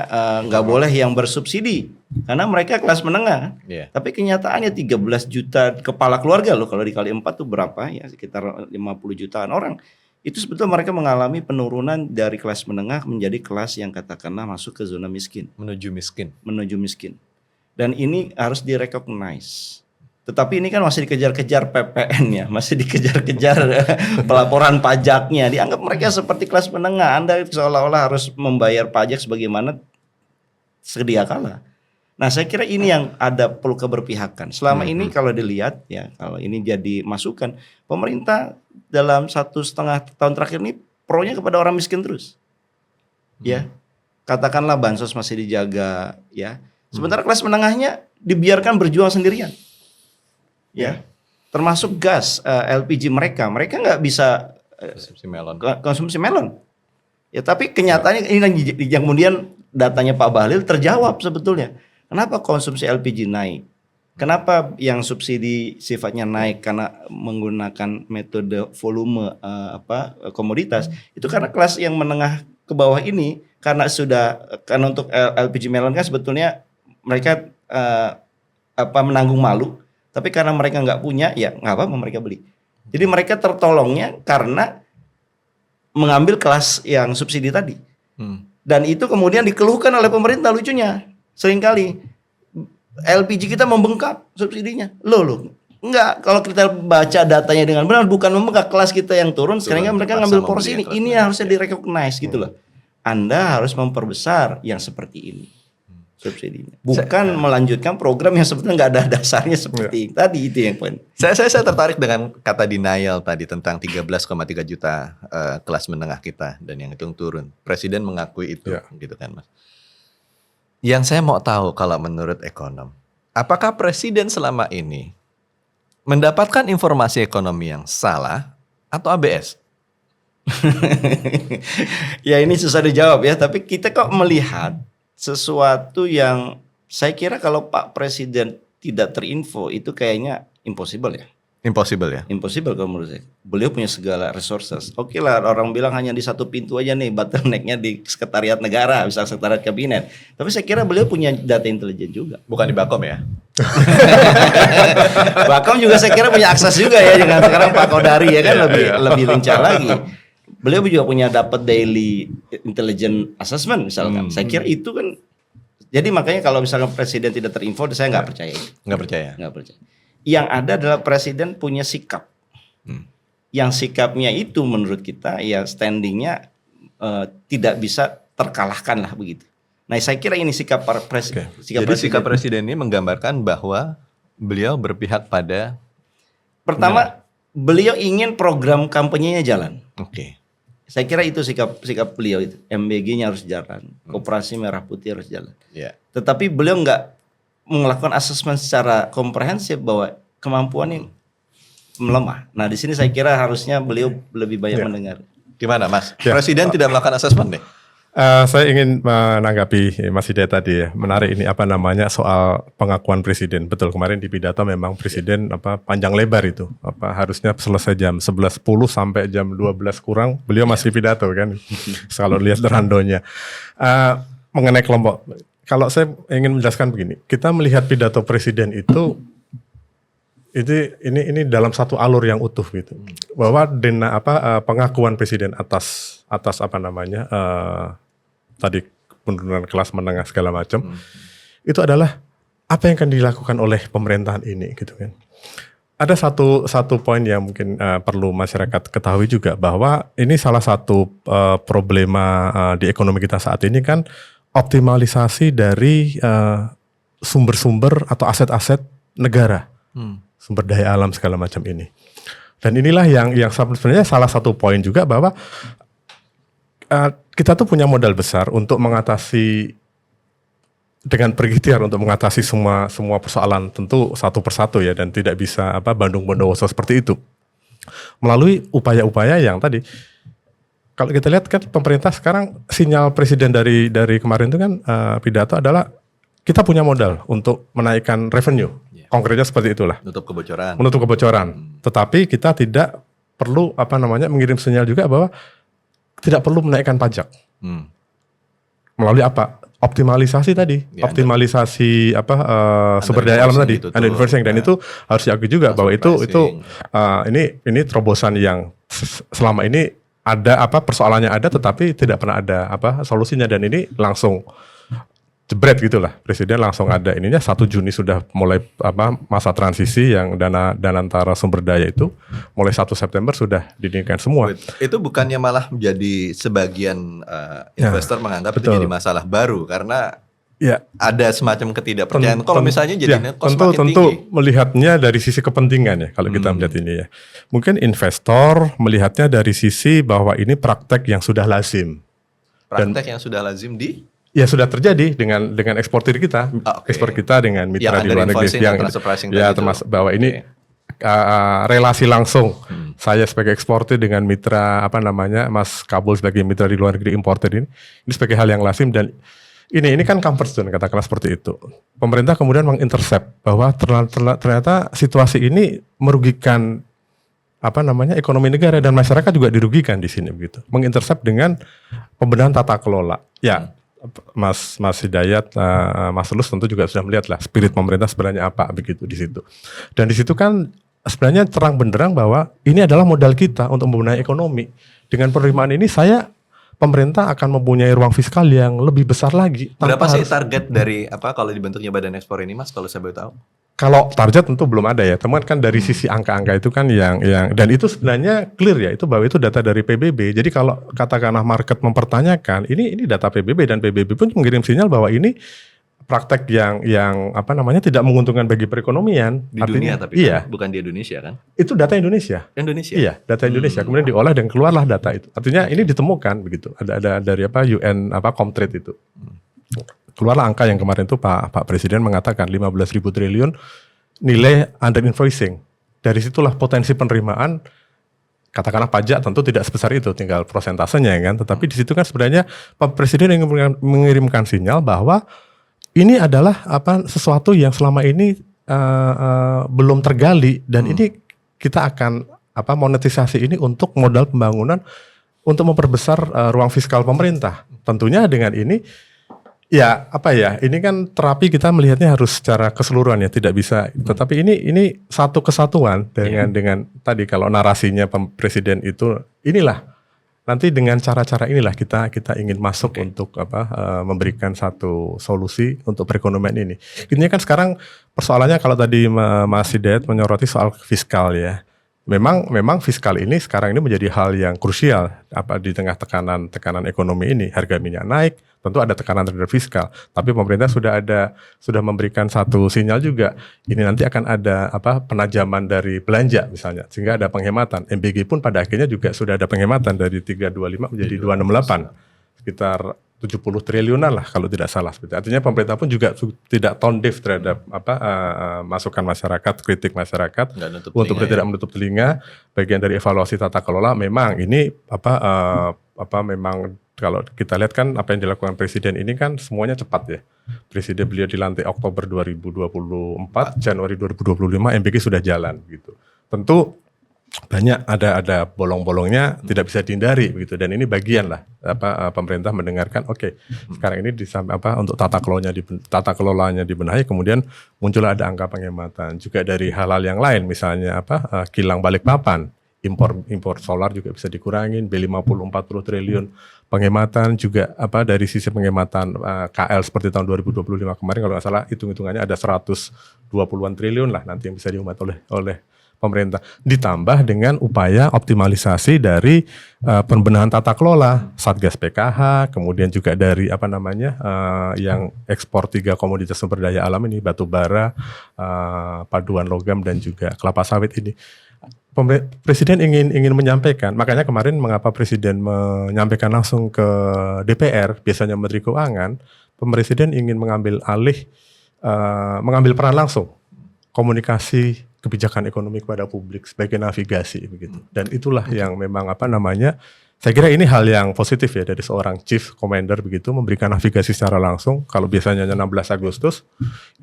nggak boleh yang bersubsidi karena mereka kelas menengah. Tapi kenyataannya 13 juta kepala keluarga loh, kalau dikali 4 tuh berapa ya, sekitar 50 jutaan orang. Itu sebetulnya mereka mengalami penurunan dari kelas menengah menjadi kelas yang katakanlah masuk ke zona miskin. Menuju miskin. Dan ini harus direcognize. Tetapi ini kan masih dikejar-kejar PPN ya, masih dikejar-kejar pelaporan pajaknya. Dianggap mereka seperti kelas menengah. Anda seolah-olah harus membayar pajak sebagaimana sedia kala. Nah, saya kira ini yang ada perlu keberpihakan. Selama ini kalau dilihat ya, kalau ini jadi masukan, pemerintah dalam 1,5 tahun terakhir ini pro-nya kepada orang miskin terus. Ya. Katakanlah bansos masih dijaga ya. Sementara kelas menengahnya dibiarkan berjuang sendirian. Ya. Termasuk gas LPG mereka nggak bisa konsumsi melon. Ya, tapi kenyataannya ini yang kemudian datanya Pak Bahlil terjawab sebetulnya. Kenapa konsumsi LPG naik? Kenapa yang subsidi sifatnya naik karena menggunakan metode volume komoditas? Itu karena kelas yang menengah ke bawah ini karena untuk LPG melon kan sebetulnya mereka menanggung malu, tapi karena mereka nggak punya ya nggak apa-apa mereka beli. Jadi mereka tertolongnya karena mengambil kelas yang subsidi tadi. Dan itu kemudian dikeluhkan oleh pemerintah, lucunya seringkali LPG kita membengkak subsidinya. Loh. Enggak, kalau kita baca datanya dengan benar bukan membengkak, kelas kita yang turun sehingga mereka ngambil porsi ini. Ini harusnya direcognize gitu loh. Anda harus memperbesar yang seperti ini subsidinya. Bukan melanjutkan program yang sebetulnya nggak ada dasarnya seperti tadi, itu yang poin. Saya tertarik dengan kata denial tadi tentang 13,3 juta kelas menengah kita dan yang hitung turun. Presiden mengakui itu, gitu kan Mas. Yang saya mau tahu kalau menurut ekonom, apakah Presiden selama ini mendapatkan informasi ekonomi yang salah atau ABS? Ya ini susah dijawab ya, tapi kita kok melihat sesuatu yang saya kira kalau Pak Presiden tidak terinfo itu kayaknya impossible ya. Impossible ya? Impossible kalau menurut saya. Beliau punya segala resources. Oke lah, orang bilang hanya di satu pintu aja nih, bottleneck-nya di sekretariat negara, bisa sekretariat kabinet. Tapi saya kira beliau punya data intelijen juga. Bukan di Bakom ya? Bakom juga saya kira punya akses juga ya, dengan sekarang Pak Kodari ya kan lebih lincah lagi. Beliau juga punya dapat daily intelligence assessment misalkan. Saya kira itu kan. Jadi makanya kalau misalkan Presiden tidak terinfo, saya nggak percaya. Nggak percaya. Yang ada adalah Presiden punya sikap. Yang sikapnya itu menurut kita ya standingnya tidak bisa terkalahkan lah begitu. Nah saya kira ini sikap Presiden. Jadi sikap Presiden ini menggambarkan bahwa beliau berpihak pada. Pertama beliau ingin program kampanyenya jalan. Oke. Saya kira itu sikap beliau itu. MBG-nya harus jalan, Koperasi Merah Putih harus jalan. Tetapi beliau nggak melakukan asesmen secara komprehensif bahwa kemampuannya melemah. Nah di sini saya kira harusnya beliau lebih banyak mendengar. Gimana Mas? Presiden tidak melakukan asesmen deh? Saya ingin menanggapi Mas Hidayat tadi ya, menarik ini soal pengakuan Presiden. Betul, kemarin di pidato memang Presiden panjang lebar itu, harusnya selesai jam 11.10 sampai jam 12 kurang, beliau masih pidato kan, kalau lihat randonya. Mengenai kelompok, kalau saya ingin menjelaskan begini, kita melihat pidato Presiden itu ini dalam satu alur yang utuh gitu, bahwa pengakuan Presiden atas tadi penurunan kelas menengah segala macam, itu adalah apa yang akan dilakukan oleh pemerintahan ini gitu kan. Ada satu poin yang mungkin perlu masyarakat ketahui juga, bahwa ini salah satu problema di ekonomi kita saat ini kan optimalisasi dari sumber-sumber atau aset-aset negara, sumber daya alam segala macam ini. Dan inilah yang sebenarnya salah satu poin juga, bahwa kita tuh punya modal besar untuk mengatasi, dengan berikhtiar untuk mengatasi semua persoalan, tentu satu persatu ya, dan tidak bisa Bandung Bondowoso seperti itu. Melalui upaya-upaya yang tadi, kalau kita lihat kan pemerintah sekarang, sinyal Presiden dari kemarin itu kan pidato adalah kita punya modal untuk menaikkan revenue. Konkretnya seperti itulah. Menutup kebocoran. Tetapi kita tidak perlu mengirim sinyal juga bahwa tidak perlu menaikkan pajak. Melalui apa? Optimalisasi tadi, optimalisasi sumber daya alam tadi, underinvesting, dan itu harus diakui juga bahwa itu ini terobosan yang selama ini ada persoalannya ada, tetapi tidak pernah ada solusinya, dan ini langsung jebret gitulah. Presiden langsung ada ininya 1 Juni sudah mulai masa transisi yang dana antara sumber daya itu mulai 1 September sudah didirikan semua. Itu bukannya malah menjadi sebagian investor menganggap itu jadi masalah baru karena ada semacam ketidakpercayaan. Kalau misalnya jadinya cost makin tentu tinggi. melihatnya dari sisi kepentingan ya kalau kita melihat ini ya. Mungkin investor melihatnya dari sisi bahwa ini praktek yang sudah lazim. Praktek yang sudah lazim di Ya sudah terjadi dengan eksportir kita, ekspor kita dengan mitra di luar negeri yang termasuk bahwa ini relasi langsung. Saya sebagai eksportir dengan mitra Mas Kabul sebagai mitra di luar negeri importer ini sebagai hal yang lazim dan ini kan comfort zone katakanlah seperti itu. Pemerintah kemudian mengintercept bahwa ternyata situasi ini merugikan ekonomi negara dan masyarakat juga dirugikan di sini begitu. Mengintercept dengan pembenahan tata kelola. Ya. Mas Hidayat, Mas Tulus tentu juga sudah melihat lah spirit pemerintah sebenarnya apa begitu di situ. Dan di situ kan sebenarnya terang benderang bahwa ini adalah modal kita untuk membenahi ekonomi. Dengan penerimaan ini pemerintah akan mempunyai ruang fiskal yang lebih besar lagi. Berapa sih target dari kalau dibentuknya badan ekspor ini Mas kalau saya boleh tahu? Kalau target tentu belum ada ya, teman kan dari sisi angka-angka itu kan yang dan itu sebenarnya clear ya, itu bahwa itu data dari PBB. Jadi kalau katakanlah market mempertanyakan, ini data PBB dan PBB pun mengirim sinyal bahwa ini praktek yang tidak menguntungkan bagi perekonomian di dunia tapi kan, bukan di Indonesia kan? Itu data Indonesia. Iya, data Indonesia. Kemudian diolah dan keluarlah data itu. Artinya ini ditemukan begitu. Ada dari UN Comtrade itu. Keluarlah angka yang kemarin itu Pak Presiden mengatakan 15.000 triliun nilai under invoicing. Dari situlah potensi penerimaan katakanlah pajak tentu tidak sebesar itu, tinggal prosentasenya kan. Tetapi di situ kan sebenarnya Pak Presiden ingin mengirimkan sinyal bahwa ini adalah sesuatu yang selama ini belum tergali dan ini kita akan monetisasi ini untuk modal pembangunan untuk memperbesar ruang fiskal pemerintah. Tentunya dengan ini ini kan terapi kita melihatnya harus secara keseluruhan ya, tidak bisa. Tetapi ini satu kesatuan dengan tadi kalau narasinya Presiden itu inilah nanti dengan cara-cara inilah kita ingin masuk untuk memberikan satu solusi untuk perekonomian ini. Ini kan sekarang persoalannya kalau tadi Mas Hidayat menyoroti soal fiskal ya. Memang fiskal ini sekarang ini menjadi hal yang krusial di tengah tekanan ekonomi ini. Harga minyak naik, tentu ada tekanan terhadap fiskal. Tapi pemerintah sudah memberikan satu sinyal juga. Ini nanti akan ada penajaman dari belanja misalnya, sehingga ada penghematan. MBG pun pada akhirnya juga sudah ada penghematan dari 325 menjadi 268, sekitar 70 triliunan lah kalau tidak salah. Artinya pemerintah pun juga tidak tone deaf terhadap masukan masyarakat, kritik masyarakat untuk tidak menutup telinga. Bagian dari evaluasi tata kelola memang ini memang kalau kita lihat kan apa yang dilakukan Presiden ini kan semuanya cepat ya. Presiden beliau dilantik Oktober 2024, Januari 2025 MBG sudah jalan gitu. Tentu banyak ada bolong-bolongnya tidak bisa dihindari begitu, dan ini bagian lah pemerintah mendengarkan sekarang ini untuk tata kelolanya dibenahi, kemudian muncul ada angka penghematan juga dari hal-hal yang lain, misalnya kilang Balikpapan, impor solar juga bisa dikurangin, B50 40 triliun penghematan juga dari sisi penghematan KL seperti tahun 2025 kemarin kalau nggak salah hitung-hitungannya ada 120-an triliun lah nanti yang bisa dihemat oleh pemerintah, ditambah dengan upaya optimalisasi dari pembenahan tata kelola, Satgas PKH, kemudian juga dari yang ekspor 3 komoditas sumber daya alam ini, batu bara, paduan logam dan juga kelapa sawit ini. Presiden ingin menyampaikan, makanya kemarin mengapa Presiden menyampaikan langsung ke DPR, biasanya Menteri Keuangan, Presiden ingin mengambil peran langsung komunikasi kebijakan ekonomi kepada publik sebagai navigasi begitu. Dan itulah yang memang saya kira ini hal yang positif ya dari seorang Chief Commander begitu, memberikan navigasi secara langsung. Kalau biasanya 16 Agustus,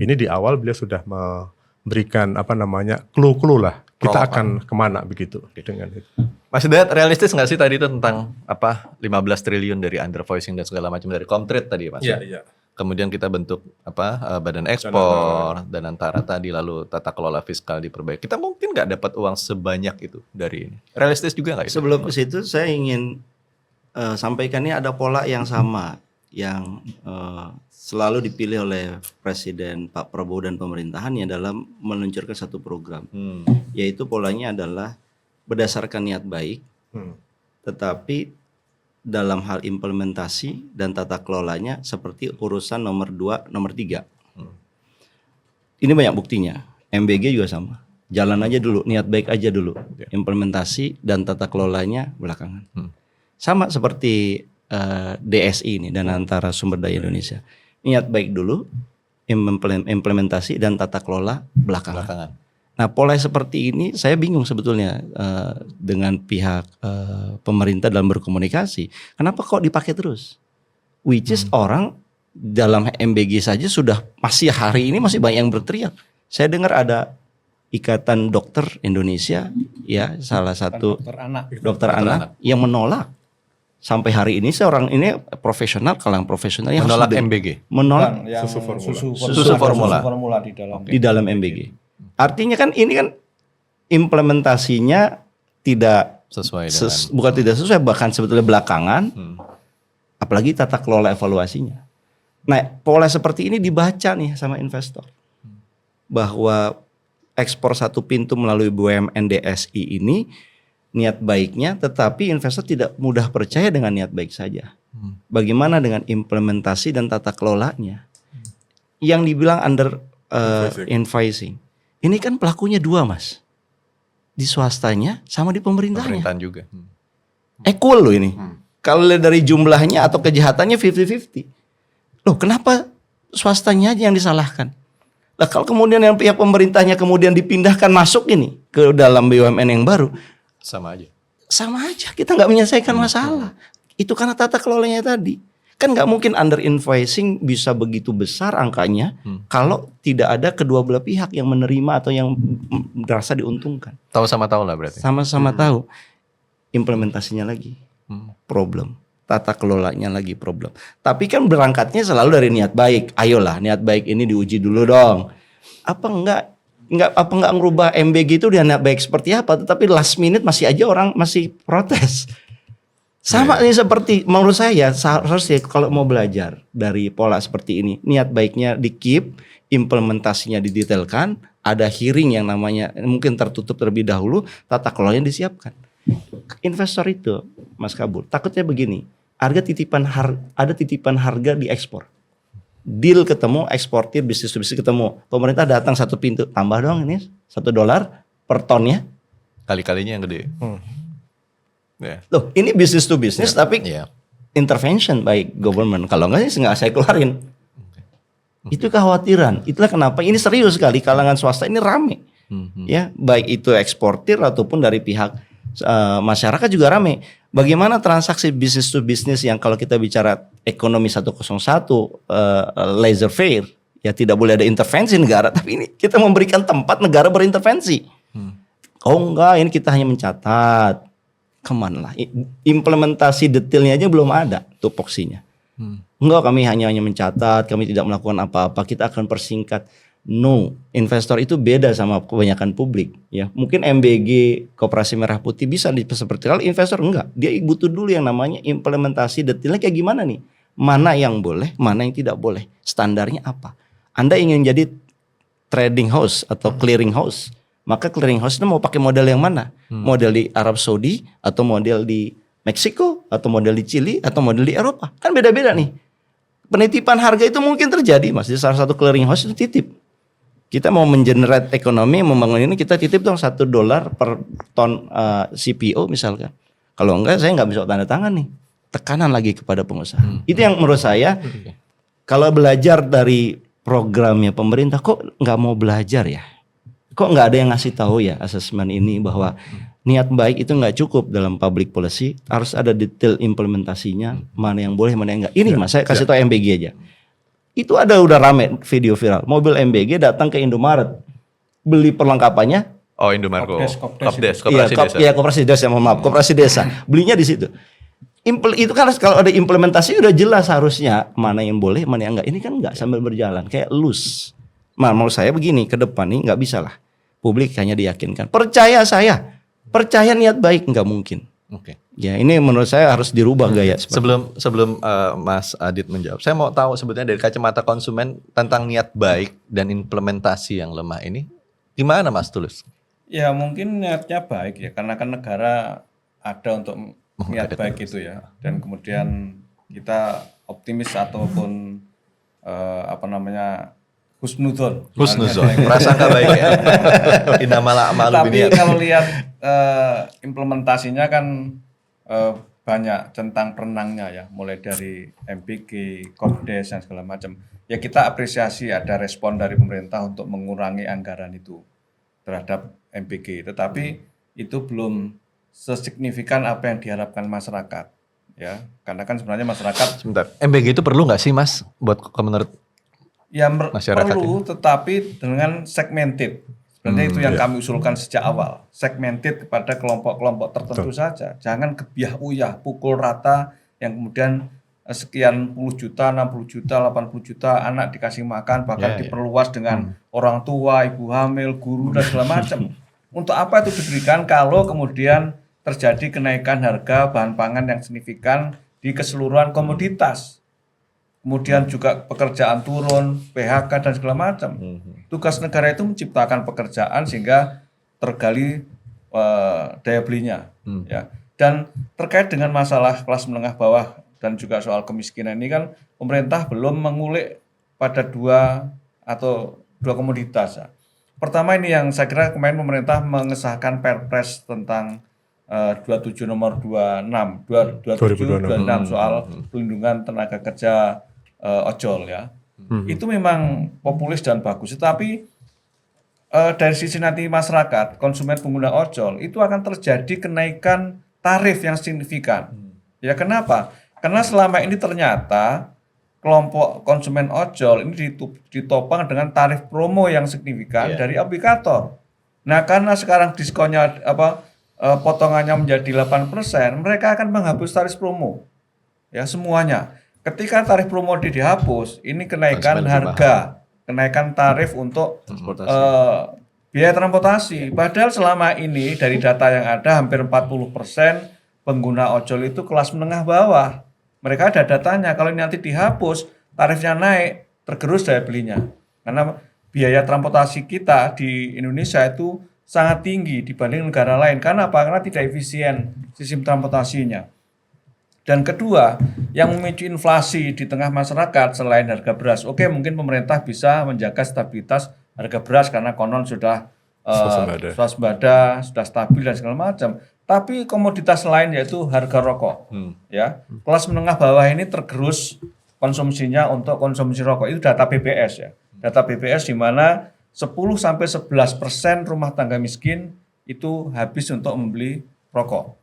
ini di awal beliau sudah memberikan clue-clue lah. Kita akan kemana begitu dengan itu. Mas Hidayat, realistis nggak sih tadi itu tentang 15 triliun dari undervoicing dan segala macam dari Comtrade tadi Mas? Iya. Kemudian kita bentuk badan ekspor dan antara tadi lalu tata kelola fiskal diperbaiki. Kita mungkin nggak dapat uang sebanyak itu dari ini. Realistis juga nggak itu? Sebelum ke situ saya ingin sampaikan ini ada pola yang sama. yang selalu dipilih oleh Presiden Pak Prabowo dan pemerintahannya dalam meluncurkan satu program, yaitu polanya adalah berdasarkan niat baik, tetapi dalam hal implementasi dan tata kelolanya seperti urusan nomor 2, nomor 3. Ini banyak buktinya. MBG juga sama. Jalan aja dulu, niat baik aja dulu. Implementasi dan tata kelolanya belakangan. Sama seperti DSI ini, Dana Antara Sumber Daya Indonesia. Niat baik dulu, implementasi dan tata kelola belakangan. Nah, pola seperti ini saya bingung sebetulnya dengan pihak pemerintah dalam berkomunikasi. Kenapa kok dipakai terus? Which is orang dalam MBG saja sudah masih hari ini masih banyak yang berteriak. Saya dengar ada Ikatan Dokter Indonesia, ya salah satu dokter anak yang menolak. Sampai hari ini seorang ini profesional, kalangan profesional yang menolak MBG, menolak susu formula di dalam MBG. Artinya kan ini kan implementasinya tidak sesuai dengan bukan tidak sesuai, bahkan sebetulnya belakangan. Apalagi tata kelola evaluasinya. Nah, pola seperti ini dibaca nih sama investor. Bahwa ekspor satu pintu melalui BUMN DSI ini niat baiknya, tetapi investor tidak mudah percaya dengan niat baik saja. Bagaimana dengan implementasi dan tata kelolanya? Yang dibilang under invoicing. Ini kan pelakunya dua, Mas. Di swastanya sama di pemerintahnya. pemerintahan juga. Equal loh ini. Kalau lihat dari jumlahnya atau kejahatannya 50-50. Loh, kenapa swastanya aja yang disalahkan? Lah kalau kemudian yang pihak pemerintahnya kemudian dipindahkan masuk ini ke dalam BUMN yang baru, Sama aja. sama aja, kita nggak menyelesaikan masalah. Itu karena tata kelolanya tadi. Kan nggak mungkin under invoicing bisa begitu besar angkanya kalau tidak ada kedua belah pihak yang menerima atau yang merasa diuntungkan. Tahu sama tahu lah berarti. Sama-sama tahu. Implementasinya lagi problem, tata kelolanya lagi problem. Tapi kan berangkatnya selalu dari niat baik. Ayolah, niat baik ini diuji dulu dong. Apa enggak ngerubah MBG itu dia niat baik seperti apa? Tetapi last minute masih aja orang masih protes. Sama nih seperti menurut saya seharusnya kalau mau belajar dari pola seperti ini, niat baiknya di-keep, implementasinya didetailkan, ada hearing yang namanya mungkin tertutup terlebih dahulu, tata kelolanya disiapkan. Investor itu, Mas Kabul, takutnya begini, ada titipan harga di ekspor. Deal ketemu, eksportir, bisnis to bisnis ketemu. Pemerintah datang satu pintu, tambah dong ini $1 per tonnya. Kali-kalinya yang gede. Loh, ini bisnis to bisnis tapi intervention by government. Kalau enggak sih nggak saya keluarin. Itu kekhawatiran. Itulah kenapa ini serius sekali kalangan swasta ini rame. Ya, baik itu eksportir ataupun dari pihak masyarakat juga rame. Bagaimana transaksi bisnis to bisnis yang kalau kita bicara ekonomi 101 laissez faire, ya tidak boleh ada intervensi negara, tapi ini kita memberikan tempat negara berintervensi. Oh enggak, ini kita hanya mencatat. Kemana lah, implementasi detailnya aja belum ada tupoksinya. Enggak, kami hanya mencatat, kami tidak melakukan apa-apa, kita akan persingkat. No, investor itu beda sama kebanyakan publik. Ya, mungkin MBG Koperasi Merah Putih bisa seperti kalau investor enggak, dia butuh dulu yang namanya implementasi detailnya kayak gimana nih, mana yang boleh, mana yang tidak boleh, standarnya apa. Anda ingin jadi trading house atau clearing house, maka clearing house itu mau pakai model yang mana? Model di Arab Saudi atau model di Meksiko atau model di Chili atau model di Eropa? Kan beda-beda nih. Penitipan harga itu mungkin terjadi, Mas. Di salah satu clearing house itu titip. Kita mau mengenerate ekonomi, membangun ini, kita titip dong $1 per ton CPO misalkan. Kalau enggak, saya nggak bisa tanda tangan nih. Tekanan lagi kepada pengusaha. Itu yang menurut saya, kalau belajar dari programnya pemerintah, kok nggak mau belajar ya? Kok nggak ada yang ngasih tahu ya asesmen ini bahwa niat baik itu nggak cukup dalam public policy, harus ada detail implementasinya, mana yang boleh, mana yang enggak. Ini Mas, saya kasih tahu MBG aja. Itu ada udah rame video viral, mobil MBG datang ke Indomaret, beli perlengkapannya. Oh, Indomarko. Kopdes, Koperasi Desa. Iya, Koperasi Desa, mohon maaf, Koperasi Desa. Belinya di situ. Itu kan kalau ada implementasi udah jelas harusnya mana yang boleh, mana yang enggak. Ini kan enggak, sambil berjalan kayak loose. Menurut saya begini, ke depan nih nggak bisa lah. Publik hanya diyakinkan. Percaya saya, percaya niat baik nggak mungkin. Oke. Ya ini menurut saya harus dirubah gaya. Sebelum Mas Adit menjawab, saya mau tahu sebetulnya dari kacamata konsumen tentang niat baik dan implementasi yang lemah ini, gimana Mas Tulus? Ya mungkin niatnya baik ya, karena kan negara ada untuk niat baik itu ya, dan kemudian kita optimis ataupun husnuzon. Prasangka baik ya. Innamal a'malu Tapi binniyat. kalau lihat implementasinya kan banyak centang perenangnya ya, mulai dari MPG, Kopdes dan segala macam. Ya kita apresiasi ada respon dari pemerintah untuk mengurangi anggaran itu terhadap MPG, tetapi itu belum sesignifikan apa yang diharapkan masyarakat ya, karena kan sebenarnya masyarakat Sebentar, MBG itu perlu nggak sih Mas buat menurut ya masyarakat perlu, tetapi dengan segmented. Sebenarnya itu yang kami usulkan sejak awal, segmented kepada kelompok-kelompok tertentu saja, jangan kebiah uyah pukul rata yang kemudian sekian puluh juta, 60 juta, 80 juta anak dikasih makan, bahkan diperluas dengan orang tua, ibu hamil, guru dan segala macam. Untuk apa itu diberikan kalau kemudian terjadi kenaikan harga bahan pangan yang signifikan di keseluruhan komoditas? Kemudian juga pekerjaan turun, PHK dan segala macam. Tugas negara itu menciptakan pekerjaan sehingga tergali daya belinya. Ya. Dan terkait dengan masalah kelas menengah bawah dan juga soal kemiskinan ini kan pemerintah belum mengulik pada dua komoditas. Ya. Pertama ini yang saya kira kemarin pemerintah mengesahkan Perpres tentang 27 nomor 27 soal pelindungan tenaga kerja ojol ya. Itu memang populis dan bagus, tetapi dari sisi nanti masyarakat, konsumen pengguna ojol itu akan terjadi kenaikan tarif yang signifikan. Ya kenapa? Karena selama ini ternyata kelompok konsumen ojol ini ditopang dengan tarif promo yang signifikan dari aplikator. Nah, karena sekarang diskonnya potongannya menjadi 8%, mereka akan menghapus tarif promo. Ya, semuanya. Ketika tarif promo dihapus, ini kenaikan harga, kenaikan tarif untuk biaya transportasi. Padahal selama ini dari data yang ada hampir 40% pengguna ojol itu kelas menengah bawah. Mereka ada datanya, kalau ini nanti dihapus, tarifnya naik, tergerus daya belinya. Karena biaya transportasi kita di Indonesia itu sangat tinggi dibanding negara lain. Karena apa? Karena tidak efisien sistem transportasinya. Dan kedua, yang memicu inflasi di tengah masyarakat selain harga beras. Oke, mungkin pemerintah bisa menjaga stabilitas harga beras karena konon sudah swasembada, sudah stabil dan segala macam. Tapi komoditas lain yaitu harga rokok. Ya, kelas menengah bawah ini tergerus konsumsinya untuk konsumsi rokok. Itu data BPS ya. Data BPS di mana 10-11% rumah tangga miskin itu habis untuk membeli rokok.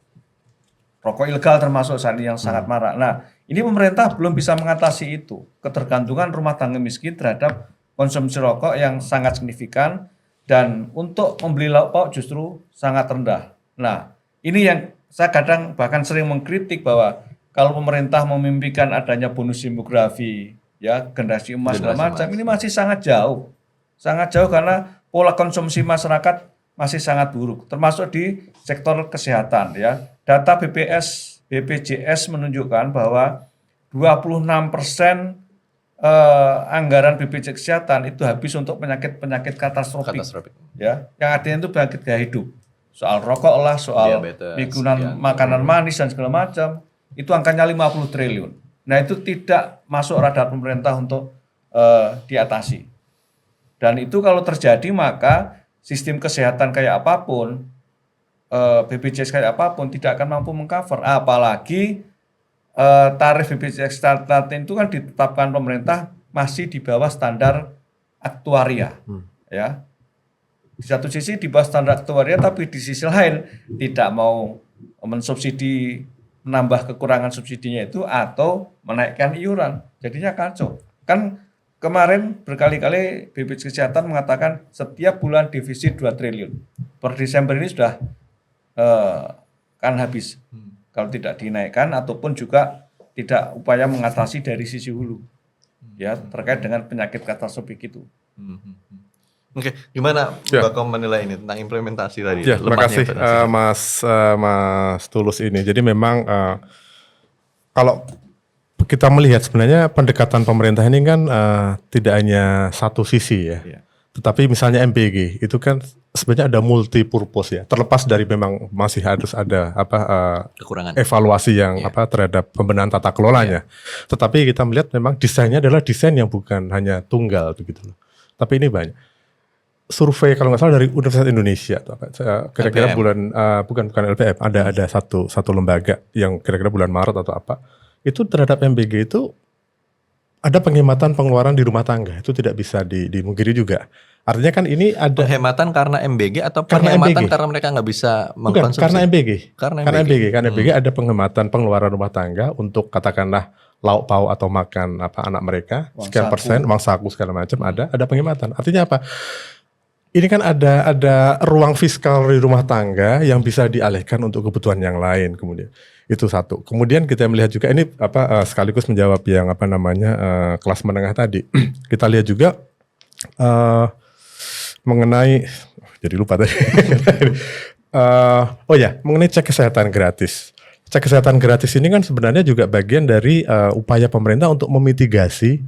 Rokok ilegal termasuk saat ini yang sangat marak. Nah, ini pemerintah belum bisa mengatasi itu. Ketergantungan rumah tangga miskin terhadap konsumsi rokok yang sangat signifikan dan untuk membeli lauk justru sangat rendah. Nah, ini yang saya kadang bahkan sering mengkritik bahwa kalau pemerintah memimpikan adanya bonus demografi, ya generasi emas segala macam, ini masih sangat jauh. Sangat jauh karena pola konsumsi masyarakat masih sangat buruk, termasuk di sektor kesehatan ya. Data BPJS menunjukkan bahwa 26% anggaran BPJS kesehatan itu habis untuk penyakit-penyakit katastrofik. Ya, yang artinya itu penyakit gaya hidup. Soal rokok lah, soal makanan makanan manis dan segala macam, itu angkanya 50 triliun. Nah, itu tidak masuk radar pemerintah untuk diatasi. Dan itu kalau terjadi maka sistem kesehatan kayak apapun, BPJS kayak apapun tidak akan mampu mengcover. Apalagi tarif BPJS kesehatan itu kan ditetapkan pemerintah masih di bawah standar aktuaria, ya. Di satu sisi di bawah standar aktuaria, tapi di sisi lain tidak mau mensubsidi, menambah kekurangan subsidinya itu atau menaikkan iuran. Jadinya kacau. Kan kemarin berkali-kali BPJS Kesehatan mengatakan setiap bulan defisit 2 triliun. Per Desember ini sudah kan habis. Kalau tidak dinaikkan ataupun juga tidak upaya mengatasi dari sisi hulu. Ya, terkait dengan penyakit katastrofik itu. Oke, gimana Ya. Mbak Kom menilai ini tentang implementasi tadi? Ya, terima lemahnya kasih implementasi? Mas Tulus ini. Jadi memang kalau kita melihat sebenarnya pendekatan pemerintah ini kan tidak hanya satu sisi ya. Iya. Tetapi misalnya MBG itu kan sebenarnya ada multi purpose ya. Terlepas dari memang masih harus ada Kekurangan. evaluasi yang Iya. terhadap pembenahan tata kelolanya. Tetapi kita melihat memang desainnya adalah desain yang bukan hanya tunggal begitu loh. Tapi ini banyak. Survei kalau nggak salah dari Universitas Indonesia atau apa, kira-kira LPM. bulan bukan LPM, ada satu lembaga yang kira-kira bulan Maret atau apa, itu terhadap MBG itu ada penghematan pengeluaran di rumah tangga, itu tidak bisa dimungkiri juga. Artinya kan ini ada Penghematan karena MBG atau Karena penghematan MBG. karena mereka nggak bisa bukan mengkonsumsi? karena MBG. Karena Karena MBG. MBG, karena MBG ada penghematan pengeluaran rumah tangga untuk katakanlah lauk pauk atau makan anak mereka, Uang sekian saku. persen, uang saku segala macam ada penghematan. Artinya apa? Ini kan ada ruang fiskal di rumah tangga yang bisa dialihkan untuk kebutuhan yang lain kemudian. Itu satu. Kemudian kita melihat juga ini sekaligus menjawab yang kelas menengah tadi. Kita lihat juga mengenai jadi lupa tadi. Mengenai cek kesehatan gratis. Cek kesehatan gratis ini kan sebenarnya juga bagian dari upaya pemerintah untuk memitigasi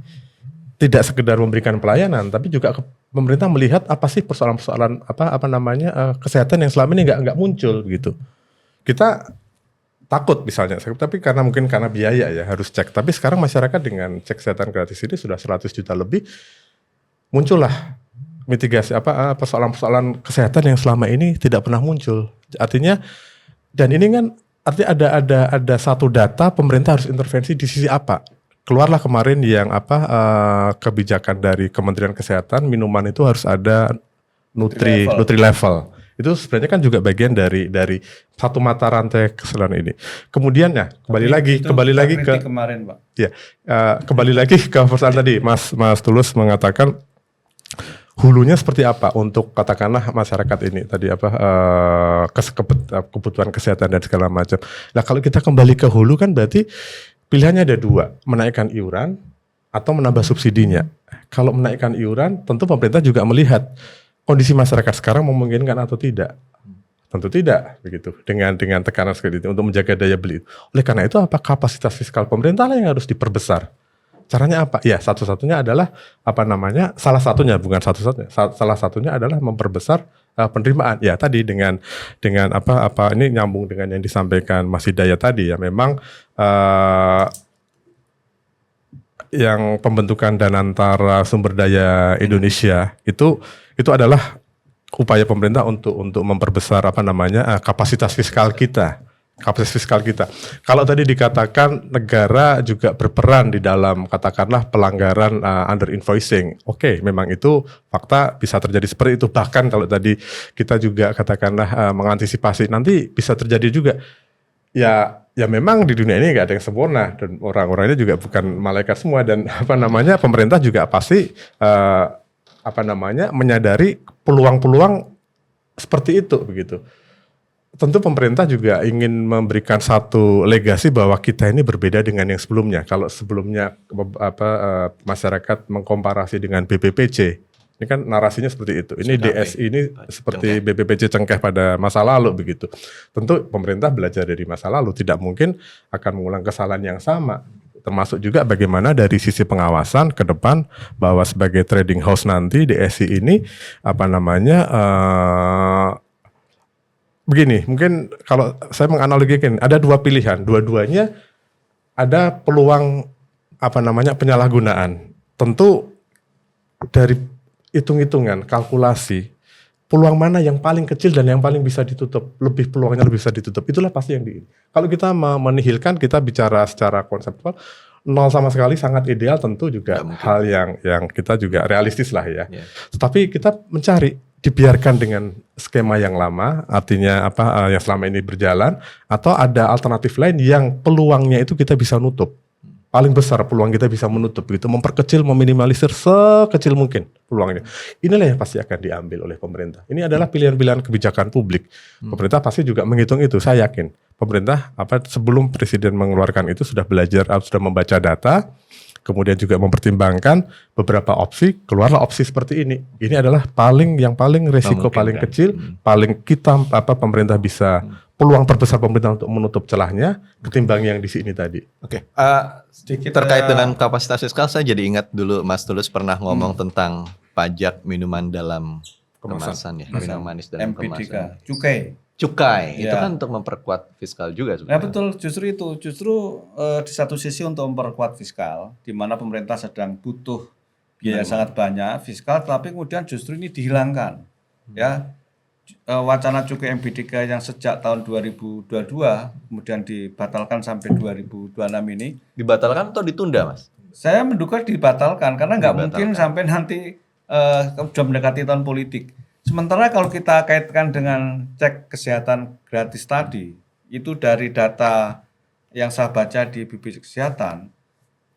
tidak sekedar memberikan pelayanan, tapi juga pemerintah melihat apa sih persoalan-persoalan kesehatan yang selama ini nggak muncul gitu. Kita takut misalnya, tapi karena biaya ya harus cek. Tapi sekarang masyarakat dengan cek kesehatan gratis ini sudah 100 juta lebih, muncullah mitigasi persoalan-persoalan kesehatan yang selama ini tidak pernah muncul. Artinya, dan ini kan artinya ada satu data pemerintah harus intervensi di sisi apa? Keluarlah kemarin yang kebijakan dari Kementerian Kesehatan, minuman itu harus ada nutri level. Itu sebenarnya kan juga bagian dari satu mata rantai kesehatan ini. Kemudian ya kembali lagi ke kemarin, Pak. ya kembali lagi ke persoalan tadi Mas Tulus mengatakan hulunya seperti apa untuk katakanlah masyarakat ini tadi kebutuhan kesehatan dan segala macam. Nah kalau kita kembali ke hulu kan berarti pilihannya ada dua, menaikkan iuran atau menambah subsidinya. Kalau menaikkan iuran, tentu pemerintah juga melihat kondisi masyarakat sekarang memungkinkan atau tidak. Tentu tidak, begitu. Dengan tekanan seperti itu untuk menjaga daya beli. Oleh karena itu, apa kapasitas fiskal pemerintah lah yang harus diperbesar. Caranya apa? Ya, satu-satunya adalah salah satunya bukan satu-satunya. Salah satunya adalah memperbesar penerimaan. Ya, tadi dengan ini nyambung dengan yang disampaikan Mas Hidayat tadi ya. Memang yang pembentukan Danantara Sumber Daya Indonesia itu adalah upaya pemerintah untuk memperbesar kapasitas fiskal kita. Kalau tadi dikatakan negara juga berperan di dalam katakanlah pelanggaran under invoicing. Oke, memang itu fakta bisa terjadi seperti itu. Bahkan kalau tadi kita juga katakanlah mengantisipasi nanti bisa terjadi juga. Ya memang di dunia ini nggak ada yang sempurna dan orang-orangnya juga bukan malaikat semua dan pemerintah juga pasti menyadari peluang-peluang seperti itu begitu. Tentu pemerintah juga ingin memberikan satu legasi bahwa kita ini berbeda dengan yang sebelumnya. Kalau sebelumnya masyarakat mengkomparasi dengan BPPC, ini kan narasinya seperti itu. Ini DSI ini seperti BPPC cengkeh pada masa lalu begitu. Tentu pemerintah belajar dari masa lalu, tidak mungkin akan mengulang kesalahan yang sama. Termasuk juga bagaimana dari sisi pengawasan ke depan bahwa sebagai trading house nanti DSI ini begini, mungkin kalau saya menganalogikan ada dua pilihan, dua-duanya ada peluang penyalahgunaan. Tentu dari hitung-hitungan, kalkulasi, peluang mana yang paling kecil dan yang paling bisa ditutup, peluangnya lebih bisa ditutup, itulah pasti yang kalau kita menihilkan, kita bicara secara konseptual, nol sama sekali sangat ideal, tentu juga hal yang kita juga realistis lah ya. Yeah. Tetapi kita mencari, dibiarkan dengan skema yang lama, artinya yang selama ini berjalan, atau ada alternatif lain yang peluangnya itu kita bisa nutup. Paling besar peluang kita bisa menutup gitu, memperkecil, meminimalisir sekecil mungkin peluangnya. Inilah yang pasti akan diambil oleh pemerintah. Ini adalah pilihan-pilihan kebijakan publik. Pemerintah pasti juga menghitung itu, saya yakin. Pemerintah sebelum presiden mengeluarkan itu sudah belajar, sudah membaca data kemudian juga mempertimbangkan beberapa opsi, keluarlah opsi seperti ini. Ini adalah yang paling resiko paling kecil, paling kita pemerintah bisa peluang terbesar pemerintah untuk menutup celahnya ketimbang yang di sini tadi. Oke. Terkait dengan kapasitas fiskal, saya jadi ingat dulu Mas Tulus pernah ngomong tentang pajak minuman dalam kemasan ya, minuman manis dalam MPDK, kemasan. Cukai, itu Ya. kan untuk memperkuat fiskal juga Nah sebenarnya. betul, justru di satu sisi untuk memperkuat fiskal, di mana pemerintah sedang butuh biaya sangat banyak fiskal, tapi kemudian justru ini dihilangkan, ya. Wacana cukai MPDK yang sejak tahun 2022 kemudian dibatalkan sampai 2026 ini, Dibatalkan atau ditunda, Mas? saya menduga dibatalkan karena nggak mungkin Dibatalkan. sampai nanti sudah mendekati tahun politik. Sementara kalau kita kaitkan dengan cek kesehatan gratis tadi, itu dari data yang saya baca di BPJS Kesehatan,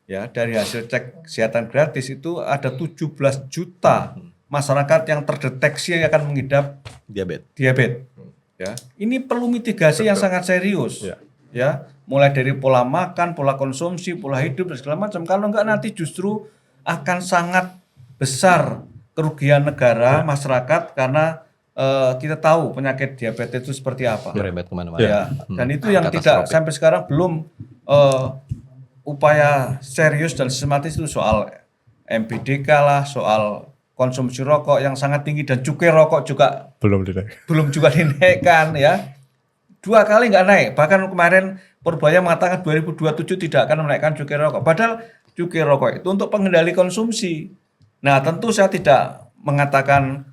ya dari hasil cek kesehatan gratis itu ada 17 juta masyarakat yang terdeteksi yang akan mengidap diabetes. Ya, ini perlu mitigasi yang sangat serius. Ya, mulai dari pola makan, pola konsumsi, pola hidup dan segala macam. Kalau enggak nanti justru akan sangat besar kerugian negara, masyarakat karena kita tahu penyakit diabetes itu seperti apa. Merembet kemana-mana. Ya, dan itu yang tidak Katastrofik. sampai sekarang belum upaya serius dan sistematis itu soal MPDK lah, soal konsumsi rokok yang sangat tinggi dan cukai rokok juga belum juga dinaikkan ya. 2 kali nggak naik, bahkan kemarin Purbaya mengatakan 2027 tidak akan menaikkan cukai rokok. Padahal cukai rokok itu untuk pengendali konsumsi. Nah tentu saya tidak mengatakan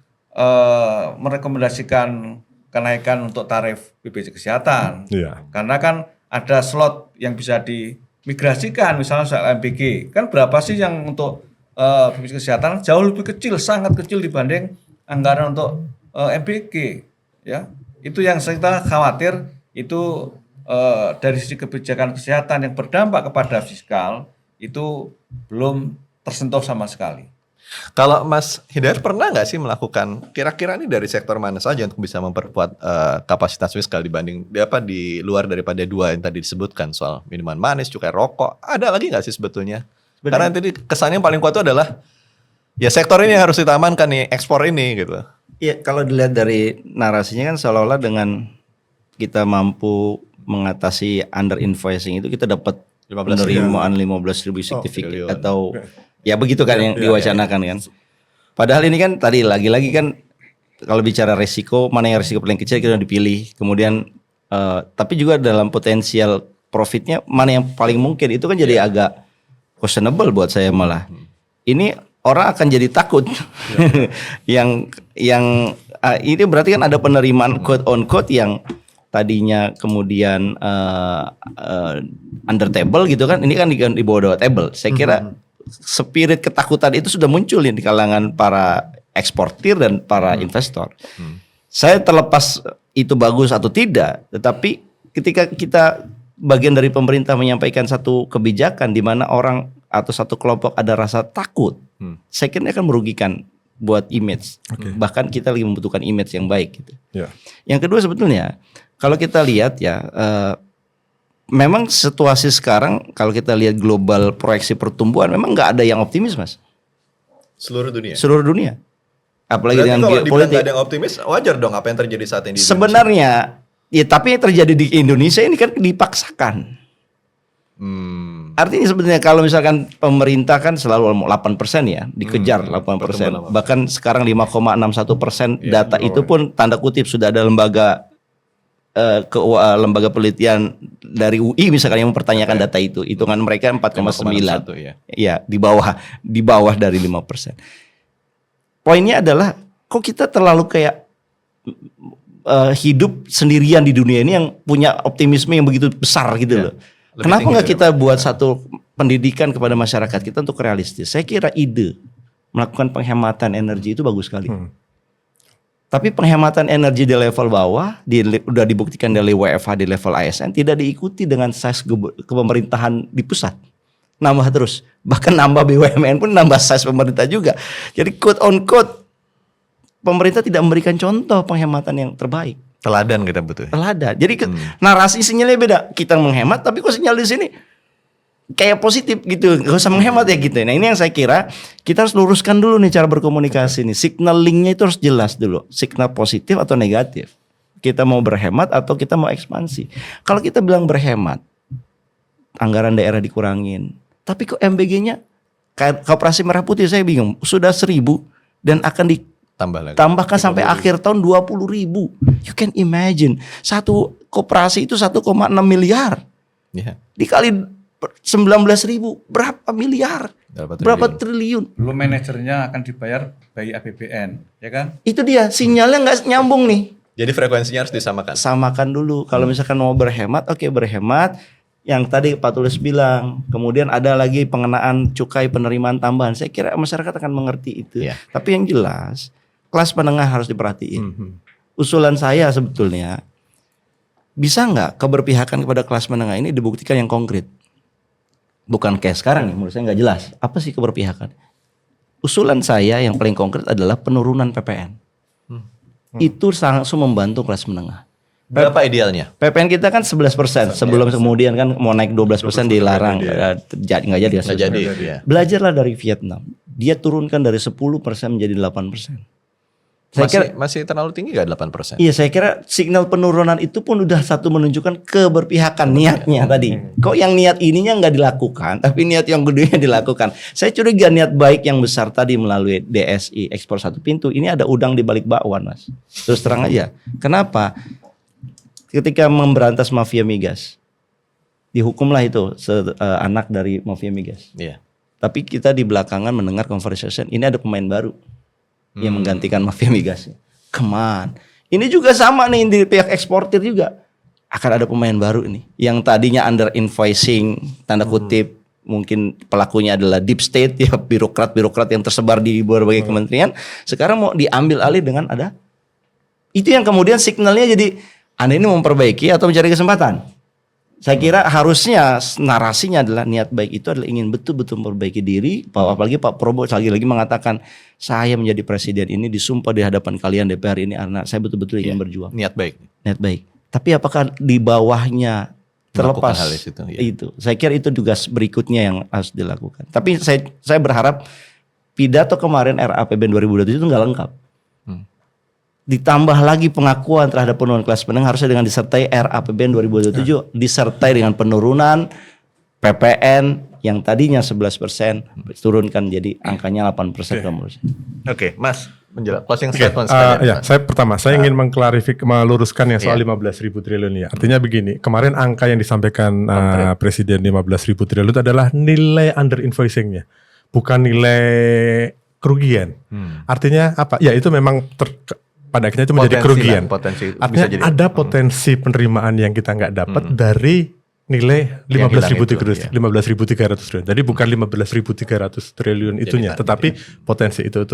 merekomendasikan kenaikan untuk tarif BPJS Kesehatan. Karena kan ada slot yang bisa dimigrasikan, misalnya soal MBG. Kan berapa sih yang untuk BPJS Kesehatan? Jauh lebih kecil, sangat kecil dibanding anggaran untuk MBG. Ya, itu yang kita khawatir itu dari sisi kebijakan kesehatan yang berdampak kepada fiskal itu belum tersentuh sama sekali. Kalau Mas Hidayat pernah nggak sih melakukan kira-kira ini dari sektor mana saja untuk bisa memperkuat kapasitas fiskal dibanding di luar daripada 2 yang tadi disebutkan soal minuman manis, cukai rokok, ada lagi nggak sih sebetulnya? Karena tadi kesannya yang paling kuat itu adalah ya sektor ini yang harus kita amankan nih, ekspor ini gitu. Iya, kalau dilihat dari narasinya kan seolah-olah dengan kita mampu mengatasi under invoicing itu kita dapat 15 penerimaan 15.000 sertifikat triliun. atau ya begitu kan yang diwacanakan kan. Padahal ini kan tadi lagi-lagi kan kalau bicara resiko, mana yang resiko paling kecil kita dipilih. Kemudian tapi juga dalam potensial profitnya mana yang paling mungkin itu kan jadi agak questionable buat saya malah. Ini orang akan jadi takut. yang ini berarti kan ada penerimaan quote on quote yang tadinya kemudian under table gitu kan, ini kan di bawah table. Saya kira spirit ketakutan itu sudah muncul di kalangan para eksportir dan para investor. Saya terlepas itu bagus atau tidak, tetapi ketika kita bagian dari pemerintah menyampaikan satu kebijakan di mana orang atau satu kelompok ada rasa takut, saya kira ini akan merugikan buat image. Bahkan kita lagi membutuhkan image yang baik gitu. Yang kedua sebetulnya kalau kita lihat ya memang situasi sekarang kalau kita lihat global proyeksi pertumbuhan memang nggak ada yang optimis, Mas. Seluruh dunia. Seluruh dunia. Apalagi Berarti dengan kalau dibilang geopolitik. nggak ada yang optimis, wajar dong apa yang terjadi saat ini di Indonesia. Sebenarnya ya tapi yang terjadi di Indonesia ini kan dipaksakan. Artinya sebenarnya kalau misalkan pemerintah kan selalu 8% ya, dikejar 8%. Bahkan sekarang 5,61% data itu pun tanda kutip sudah ada lembaga lembaga penelitian dari UI misalkan yang mempertanyakan data itu. Hitungan mereka 4,9. Ya, di bawah dari 5%. Poinnya adalah kok kita terlalu kayak hidup sendirian di dunia ini yang punya optimisme yang begitu besar gitu loh. Kenapa nggak kita buat satu pendidikan kepada masyarakat kita untuk realistis? Saya kira ide melakukan penghematan energi itu bagus sekali. Tapi penghematan energi di level bawah, udah dibuktikan dari WFH di level ASN, tidak diikuti dengan size kepemerintahan di pusat. Nambah terus. Bahkan nambah BUMN pun nambah size pemerintah juga. Jadi quote on quote, pemerintah tidak memberikan contoh penghematan yang terbaik. Teladan kita butuh. Teladan. Jadi narasi sinyalnya beda. Kita menghemat, tapi kok sinyal di sini kayak positif gitu, gak usah menghemat ya gitu. Nah ini yang saya kira kita harus luruskan dulu nih cara berkomunikasi nih. Signal linknya itu harus jelas dulu. Signal positif atau negatif. Kita mau berhemat atau kita mau ekspansi. Kalau kita bilang berhemat, anggaran daerah dikurangin. Tapi kok MBG-nya Koperasi Merah Putih saya bingung. Sudah 1.000 dan akan tambahkan sampai akhir tahun 20.000. You can imagine. Satu koperasi itu 1,6 miliar. Yeah. Dikali 19.000 berapa miliar? Berapa triliun? Belum manajernya akan dibayar by APBN, ya kan? Itu dia, sinyalnya nggak nyambung nih. Jadi frekuensinya harus disamakan. Samakan dulu. Kalau misalkan mau berhemat, oke berhemat. Yang tadi Pak Tulus bilang, kemudian ada lagi pengenaan cukai penerimaan tambahan. Saya kira masyarakat akan mengerti itu. Yeah. Tapi yang jelas, kelas menengah harus diperhatiin. Usulan saya sebetulnya, bisa nggak keberpihakan kepada kelas menengah ini dibuktikan yang konkret? Bukan kayak sekarang nih, menurut saya nggak jelas. Apa sih keberpihakan? Usulan saya yang paling konkret adalah penurunan PPN. Itu langsung membantu kelas menengah. Berapa idealnya? PPN kita kan 11%. Sebelum kemudian kan mau naik 12% dilarang. Nggak jadi. Ya. Belajarlah dari Vietnam. Dia turunkan dari 10% menjadi 8%. Masih terlalu tinggi gak 8%? Iya, saya kira signal penurunan itu pun udah satu menunjukkan keberpihakan niatnya tadi. Kok yang niat ininya nggak dilakukan, tapi niat yang gedenya dilakukan. Saya curiga niat baik yang besar tadi melalui DSI ekspor satu pintu ini ada udang di balik bakwan, Mas. Terus terang aja. Kenapa? Ketika memberantas mafia migas, dihukumlah itu anak dari mafia migas. Iya. Tapi kita di belakangan mendengar conversation ini ada pemain baru yang menggantikan mafia migasnya. Come on. Ini juga sama nih di pihak eksportir juga. Akan ada pemain baru nih. Yang tadinya under invoicing, tanda kutip, mungkin pelakunya adalah deep state, ya birokrat-birokrat yang tersebar di berbagai kementerian. Sekarang mau diambil alih dengan ada. Itu yang kemudian signalnya jadi, Anda ini memperbaiki atau mencari kesempatan? Saya kira harusnya narasinya adalah niat baik itu adalah ingin betul-betul memperbaiki diri. Apalagi Pak Prabowo lagi-lagi mengatakan saya menjadi presiden ini disumpah di hadapan kalian DPR ini karena saya betul-betul ingin berjuang. Niat baik. Niat baik. Tapi apakah di bawahnya terlepas hal itu, ya. Itu? Saya kira itu tugas berikutnya yang harus dilakukan. Tapi saya berharap pidato kemarin RAPBN 2027 itu nggak lengkap. Ditambah lagi pengakuan terhadap penurunan kelas menengah harusnya dengan disertai RAPBN 2027 disertai dengan penurunan PPN yang tadinya 11% turunkan jadi angkanya 8%. Oke, Mas, closing Okay. statement sekalian. Saya ingin meluruskan yang soal 15.000 triliun ya. Artinya begini, kemarin angka yang disampaikan Presiden 15.000 triliun itu adalah nilai under invoicingnya, bukan nilai kerugian. Artinya apa? Ya itu memang pada akhirnya itu menjadi kerugian. Artinya bisa ada potensi penerimaan yang kita nggak dapat dari nilai 15.300 triliun. Jadi bukan 15.300 triliun itunya, tetapi potensi itu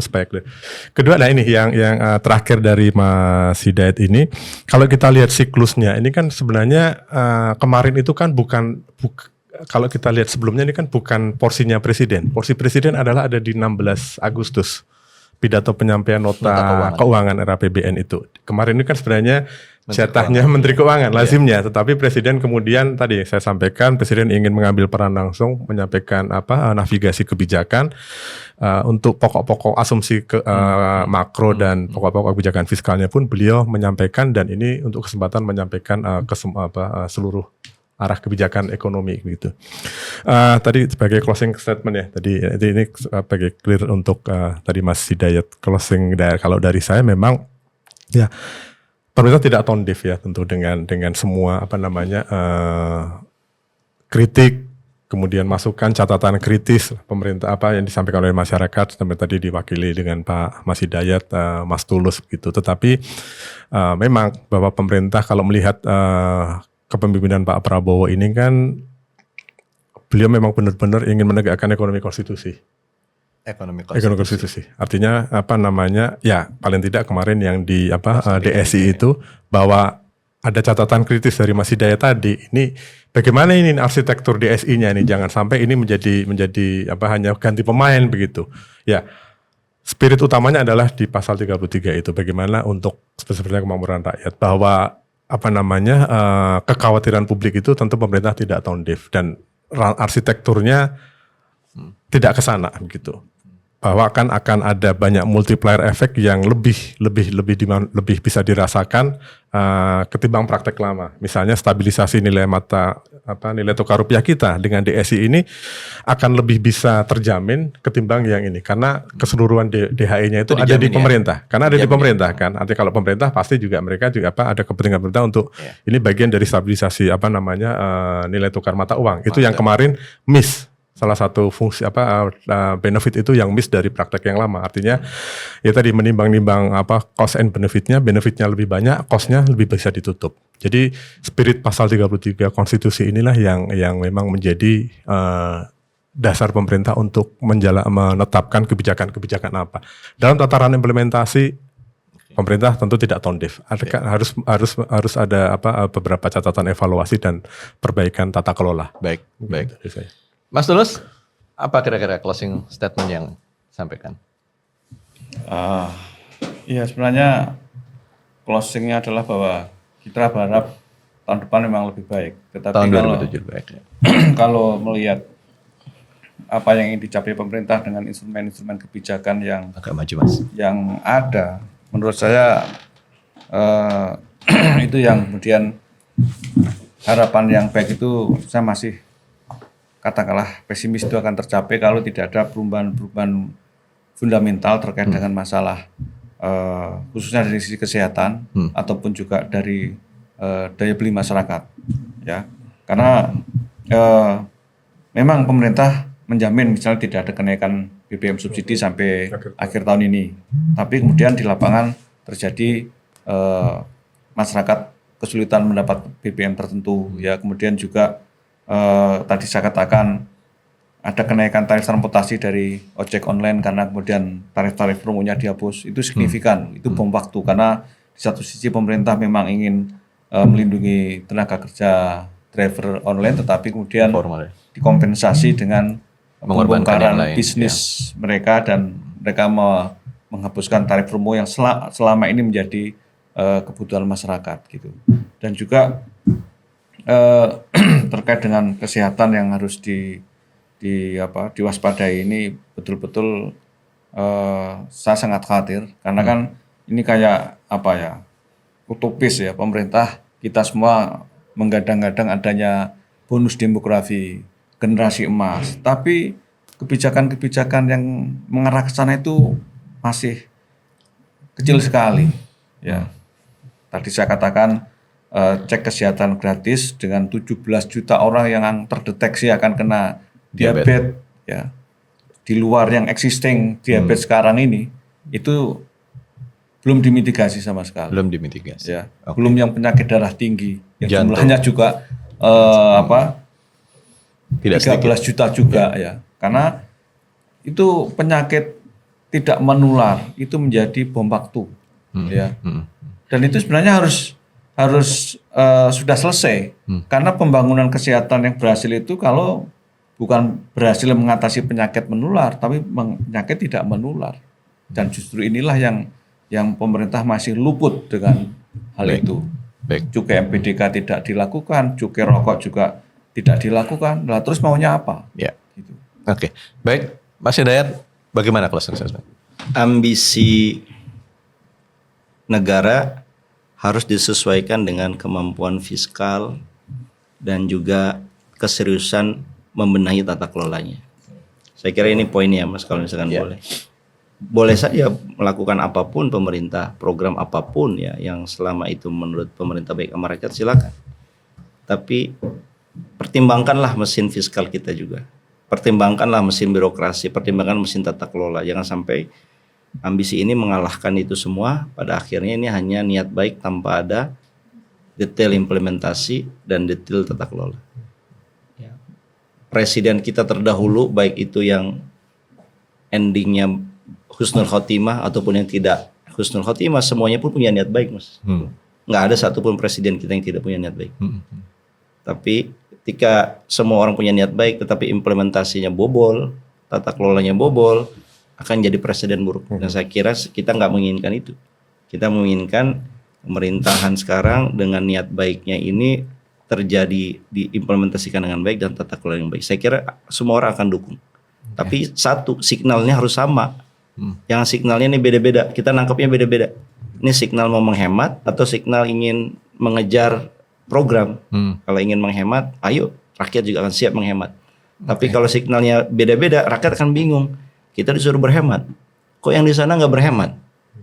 supaya clear. Kedua, nah ini yang terakhir dari Mas Hidayat ini, kalau kita lihat siklusnya, ini kan sebenarnya kemarin itu kan bukan kalau kita lihat sebelumnya ini kan bukan porsinya presiden. Porsi presiden adalah ada di 16 Agustus. Pidato penyampaian nota keuangan RAPBN itu. Kemarin ini kan sebenarnya jatahnya Menteri Keuangan, lazimnya. Tetapi Presiden kemudian tadi saya sampaikan, Presiden ingin mengambil peran langsung menyampaikan navigasi kebijakan untuk pokok-pokok asumsi makro dan pokok-pokok kebijakan fiskalnya pun beliau menyampaikan, dan ini untuk kesempatan menyampaikan ke seluruh arah kebijakan ekonomi gitu. Tadi sebagai closing statement ya. Tadi ini sebagai clear untuk tadi Mas Hidayat closing kalau dari saya memang ya pemerintah tidak tone deaf ya tentu dengan semua kritik, kemudian masukan catatan kritis pemerintah yang disampaikan oleh masyarakat sampai tadi diwakili dengan Pak Mas Hidayat, Mas Tulus gitu. Tetapi memang bahwa pemerintah kalau melihat kepemimpinan Pak Prabowo ini kan beliau memang benar-benar ingin menegakkan ekonomi konstitusi. Ekonomi konstitusi. Artinya ya paling tidak kemarin yang di DSI itu bahwa ada catatan kritis dari Mas Hidayat tadi. Ini bagaimana ini arsitektur DSI-nya ini, jangan sampai ini menjadi hanya ganti pemain begitu. Ya. Spirit utamanya adalah di pasal 33 itu, bagaimana untuk sebenarnya kemakmuran rakyat, bahwa kekhawatiran publik itu tentu pemerintah tidak tone deaf, dan arsitekturnya tidak ke sana gitu. Bahwa akan ada banyak multiplier efek yang lebih bisa dirasakan ketimbang praktek lama. Misalnya stabilisasi nilai tukar rupiah kita dengan DSI ini akan lebih bisa terjamin ketimbang yang ini, karena keseluruhan DHI-nya itu ada di pemerintah. Karena ada di pemerintah kan. Nanti kalau pemerintah pasti juga mereka juga ada kepentingan pemerintah untuk ini bagian dari stabilisasi nilai tukar mata uang. Itu yang kemarin miss. Salah satu fungsi benefit itu yang miss dari praktek yang lama. Artinya ya tadi menimbang-nimbang cost and benefitnya lebih banyak, costnya lebih bisa ditutup. Jadi spirit pasal 33 konstitusi inilah yang memang menjadi dasar pemerintah untuk menetapkan kebijakan-kebijakan apa. Dalam tataran implementasi pemerintah tentu tidak tone deaf. Harus ada beberapa catatan evaluasi dan perbaikan tata kelola. Baik. Mas Tulus, apa kira-kira closing statement yang sampaikan? Ya sebenarnya closingnya adalah bahwa kita berharap tahun depan memang lebih baik. Tetapi tahun 2007 baik. Kalau melihat apa yang ingin dicapai pemerintah dengan instrumen-instrumen kebijakan yang agak maju Mas. Yang ada, menurut saya itu yang kemudian harapan yang baik itu saya masih katakanlah pesimis itu akan tercapai kalau tidak ada perubahan-perubahan fundamental terkait dengan masalah khususnya dari sisi kesehatan ataupun juga dari daya beli masyarakat, ya. Karena memang pemerintah menjamin misalnya tidak ada kenaikan BBM subsidi sampai akhir tahun ini, tapi kemudian di lapangan terjadi masyarakat kesulitan mendapat BBM tertentu, ya. Kemudian juga tadi saya katakan ada kenaikan tarif transportasi dari ojek online karena kemudian tarif-tarif promonya dihapus, itu signifikan, itu bom waktu karena di satu sisi pemerintah memang ingin melindungi tenaga kerja driver online, tetapi kemudian dikompensasi dengan pembongkaran bisnis mereka dan mereka menghapuskan tarif promo yang selama ini menjadi kebutuhan masyarakat gitu. Dan juga terkait dengan kesehatan yang harus diwaspadai ini betul-betul saya sangat khawatir karena kan ini kayak utopis ya, pemerintah kita semua menggadang-gadang adanya bonus demografi generasi emas, tapi kebijakan-kebijakan yang mengarah ke sana itu masih kecil sekali ya. Tadi saya katakan cek kesehatan gratis dengan 17 juta orang yang terdeteksi akan kena diabetes ya. Di luar yang existing diabetes sekarang ini itu belum dimitigasi sama sekali. Belum dimitigasi. Ya. Okay. Belum yang penyakit darah tinggi yang jumlahnya juga 13 juta juga ya. Karena itu penyakit tidak menular itu menjadi bom waktu ya. Dan itu sebenarnya harus sudah selesai karena pembangunan kesehatan yang berhasil itu kalau bukan berhasil mengatasi penyakit menular tapi penyakit tidak menular, dan justru inilah yang pemerintah masih luput dengan hal itu. Cukai MPDK tidak dilakukan, cukai rokok juga tidak dilakukan, lah terus maunya apa? Ya. Gitu. Oke, baik, Mas Hidayat, bagaimana closing statement? Ambisi negara harus disesuaikan dengan kemampuan fiskal dan juga keseriusan membenahi tata kelolanya. Saya kira ini poinnya Mas, kalau misalkan boleh saja melakukan apapun pemerintah, program apapun ya yang selama itu menurut pemerintah baik sama rakyat, silakan. Tapi pertimbangkanlah mesin fiskal kita juga. Pertimbangkanlah mesin birokrasi, pertimbangkan mesin tata kelola. Jangan sampai ambisi ini mengalahkan itu semua, pada akhirnya ini hanya niat baik tanpa ada detail implementasi dan detail tata kelola. Ya. Presiden kita terdahulu, baik itu yang endingnya husnul khotimah ataupun yang tidak husnul khotimah, semuanya pun punya niat baik, Mas. Nggak ada satupun presiden kita yang tidak punya niat baik. Tapi ketika semua orang punya niat baik tetapi implementasinya bobol, tata kelolanya bobol, akan jadi presiden buruk. Dan saya kira kita nggak menginginkan itu. Kita menginginkan pemerintahan sekarang dengan niat baiknya ini terjadi diimplementasikan dengan baik dan tata kelola yang baik, saya kira semua orang akan dukung. Tapi satu, signalnya harus sama. Yang signalnya ini beda-beda, kita nangkepnya beda-beda. Ini signal mau menghemat atau signal ingin mengejar program. Kalau ingin menghemat, ayo rakyat juga akan siap menghemat. Tapi kalau signalnya beda-beda, rakyat akan bingung. Kita disuruh berhemat, kok yang di sana nggak berhemat?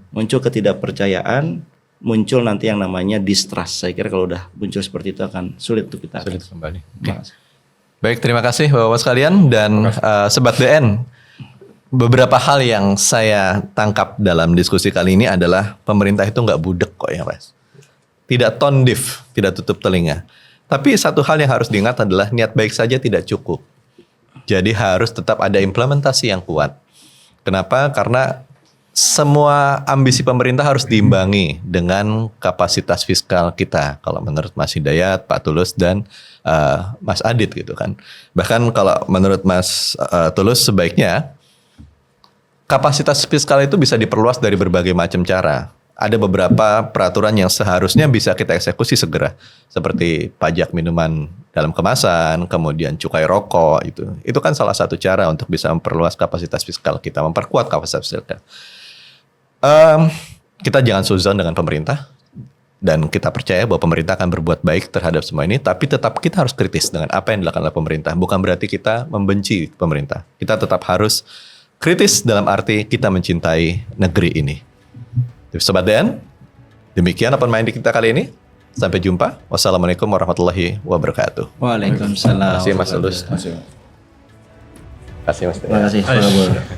Muncul ketidakpercayaan, muncul nanti yang namanya distrust. Saya kira kalau udah muncul seperti itu akan sulit untuk kita. Sulit kembali. Baik, terima kasih Bapak-Bapak sekalian dan Sobat DN. Beberapa hal yang saya tangkap dalam diskusi kali ini adalah pemerintah itu nggak budek kok ya Mas. Tidak tone deaf, tidak tutup telinga. Tapi satu hal yang harus diingat adalah niat baik saja tidak cukup. Jadi harus tetap ada implementasi yang kuat. Kenapa? Karena semua ambisi pemerintah harus diimbangi dengan kapasitas fiskal kita. Kalau menurut Mas Hidayat, Pak Tulus, dan Mas Adit gitu kan. Bahkan kalau menurut Mas Tulus sebaiknya kapasitas fiskal itu bisa diperluas dari berbagai macam cara. Ada beberapa peraturan yang seharusnya bisa kita eksekusi segera. Seperti pajak minuman dalam kemasan, kemudian cukai rokok, itu kan salah satu cara untuk bisa memperluas kapasitas fiskal kita, memperkuat kapasitas fiskal. Kita jangan suzon dengan pemerintah dan kita percaya bahwa pemerintah akan berbuat baik terhadap semua ini, tapi tetap kita harus kritis dengan apa yang dilakukan oleh pemerintah. Bukan berarti kita membenci pemerintah. Kita tetap harus kritis dalam arti kita mencintai negeri ini. Sobat DN, demikian open mind kita kali ini. Sampai jumpa. Wassalamualaikum warahmatullahi wabarakatuh. Waalaikumsalam. Terima kasih Mas Tulus. Masih. Terima kasih Mas. Terima kasih.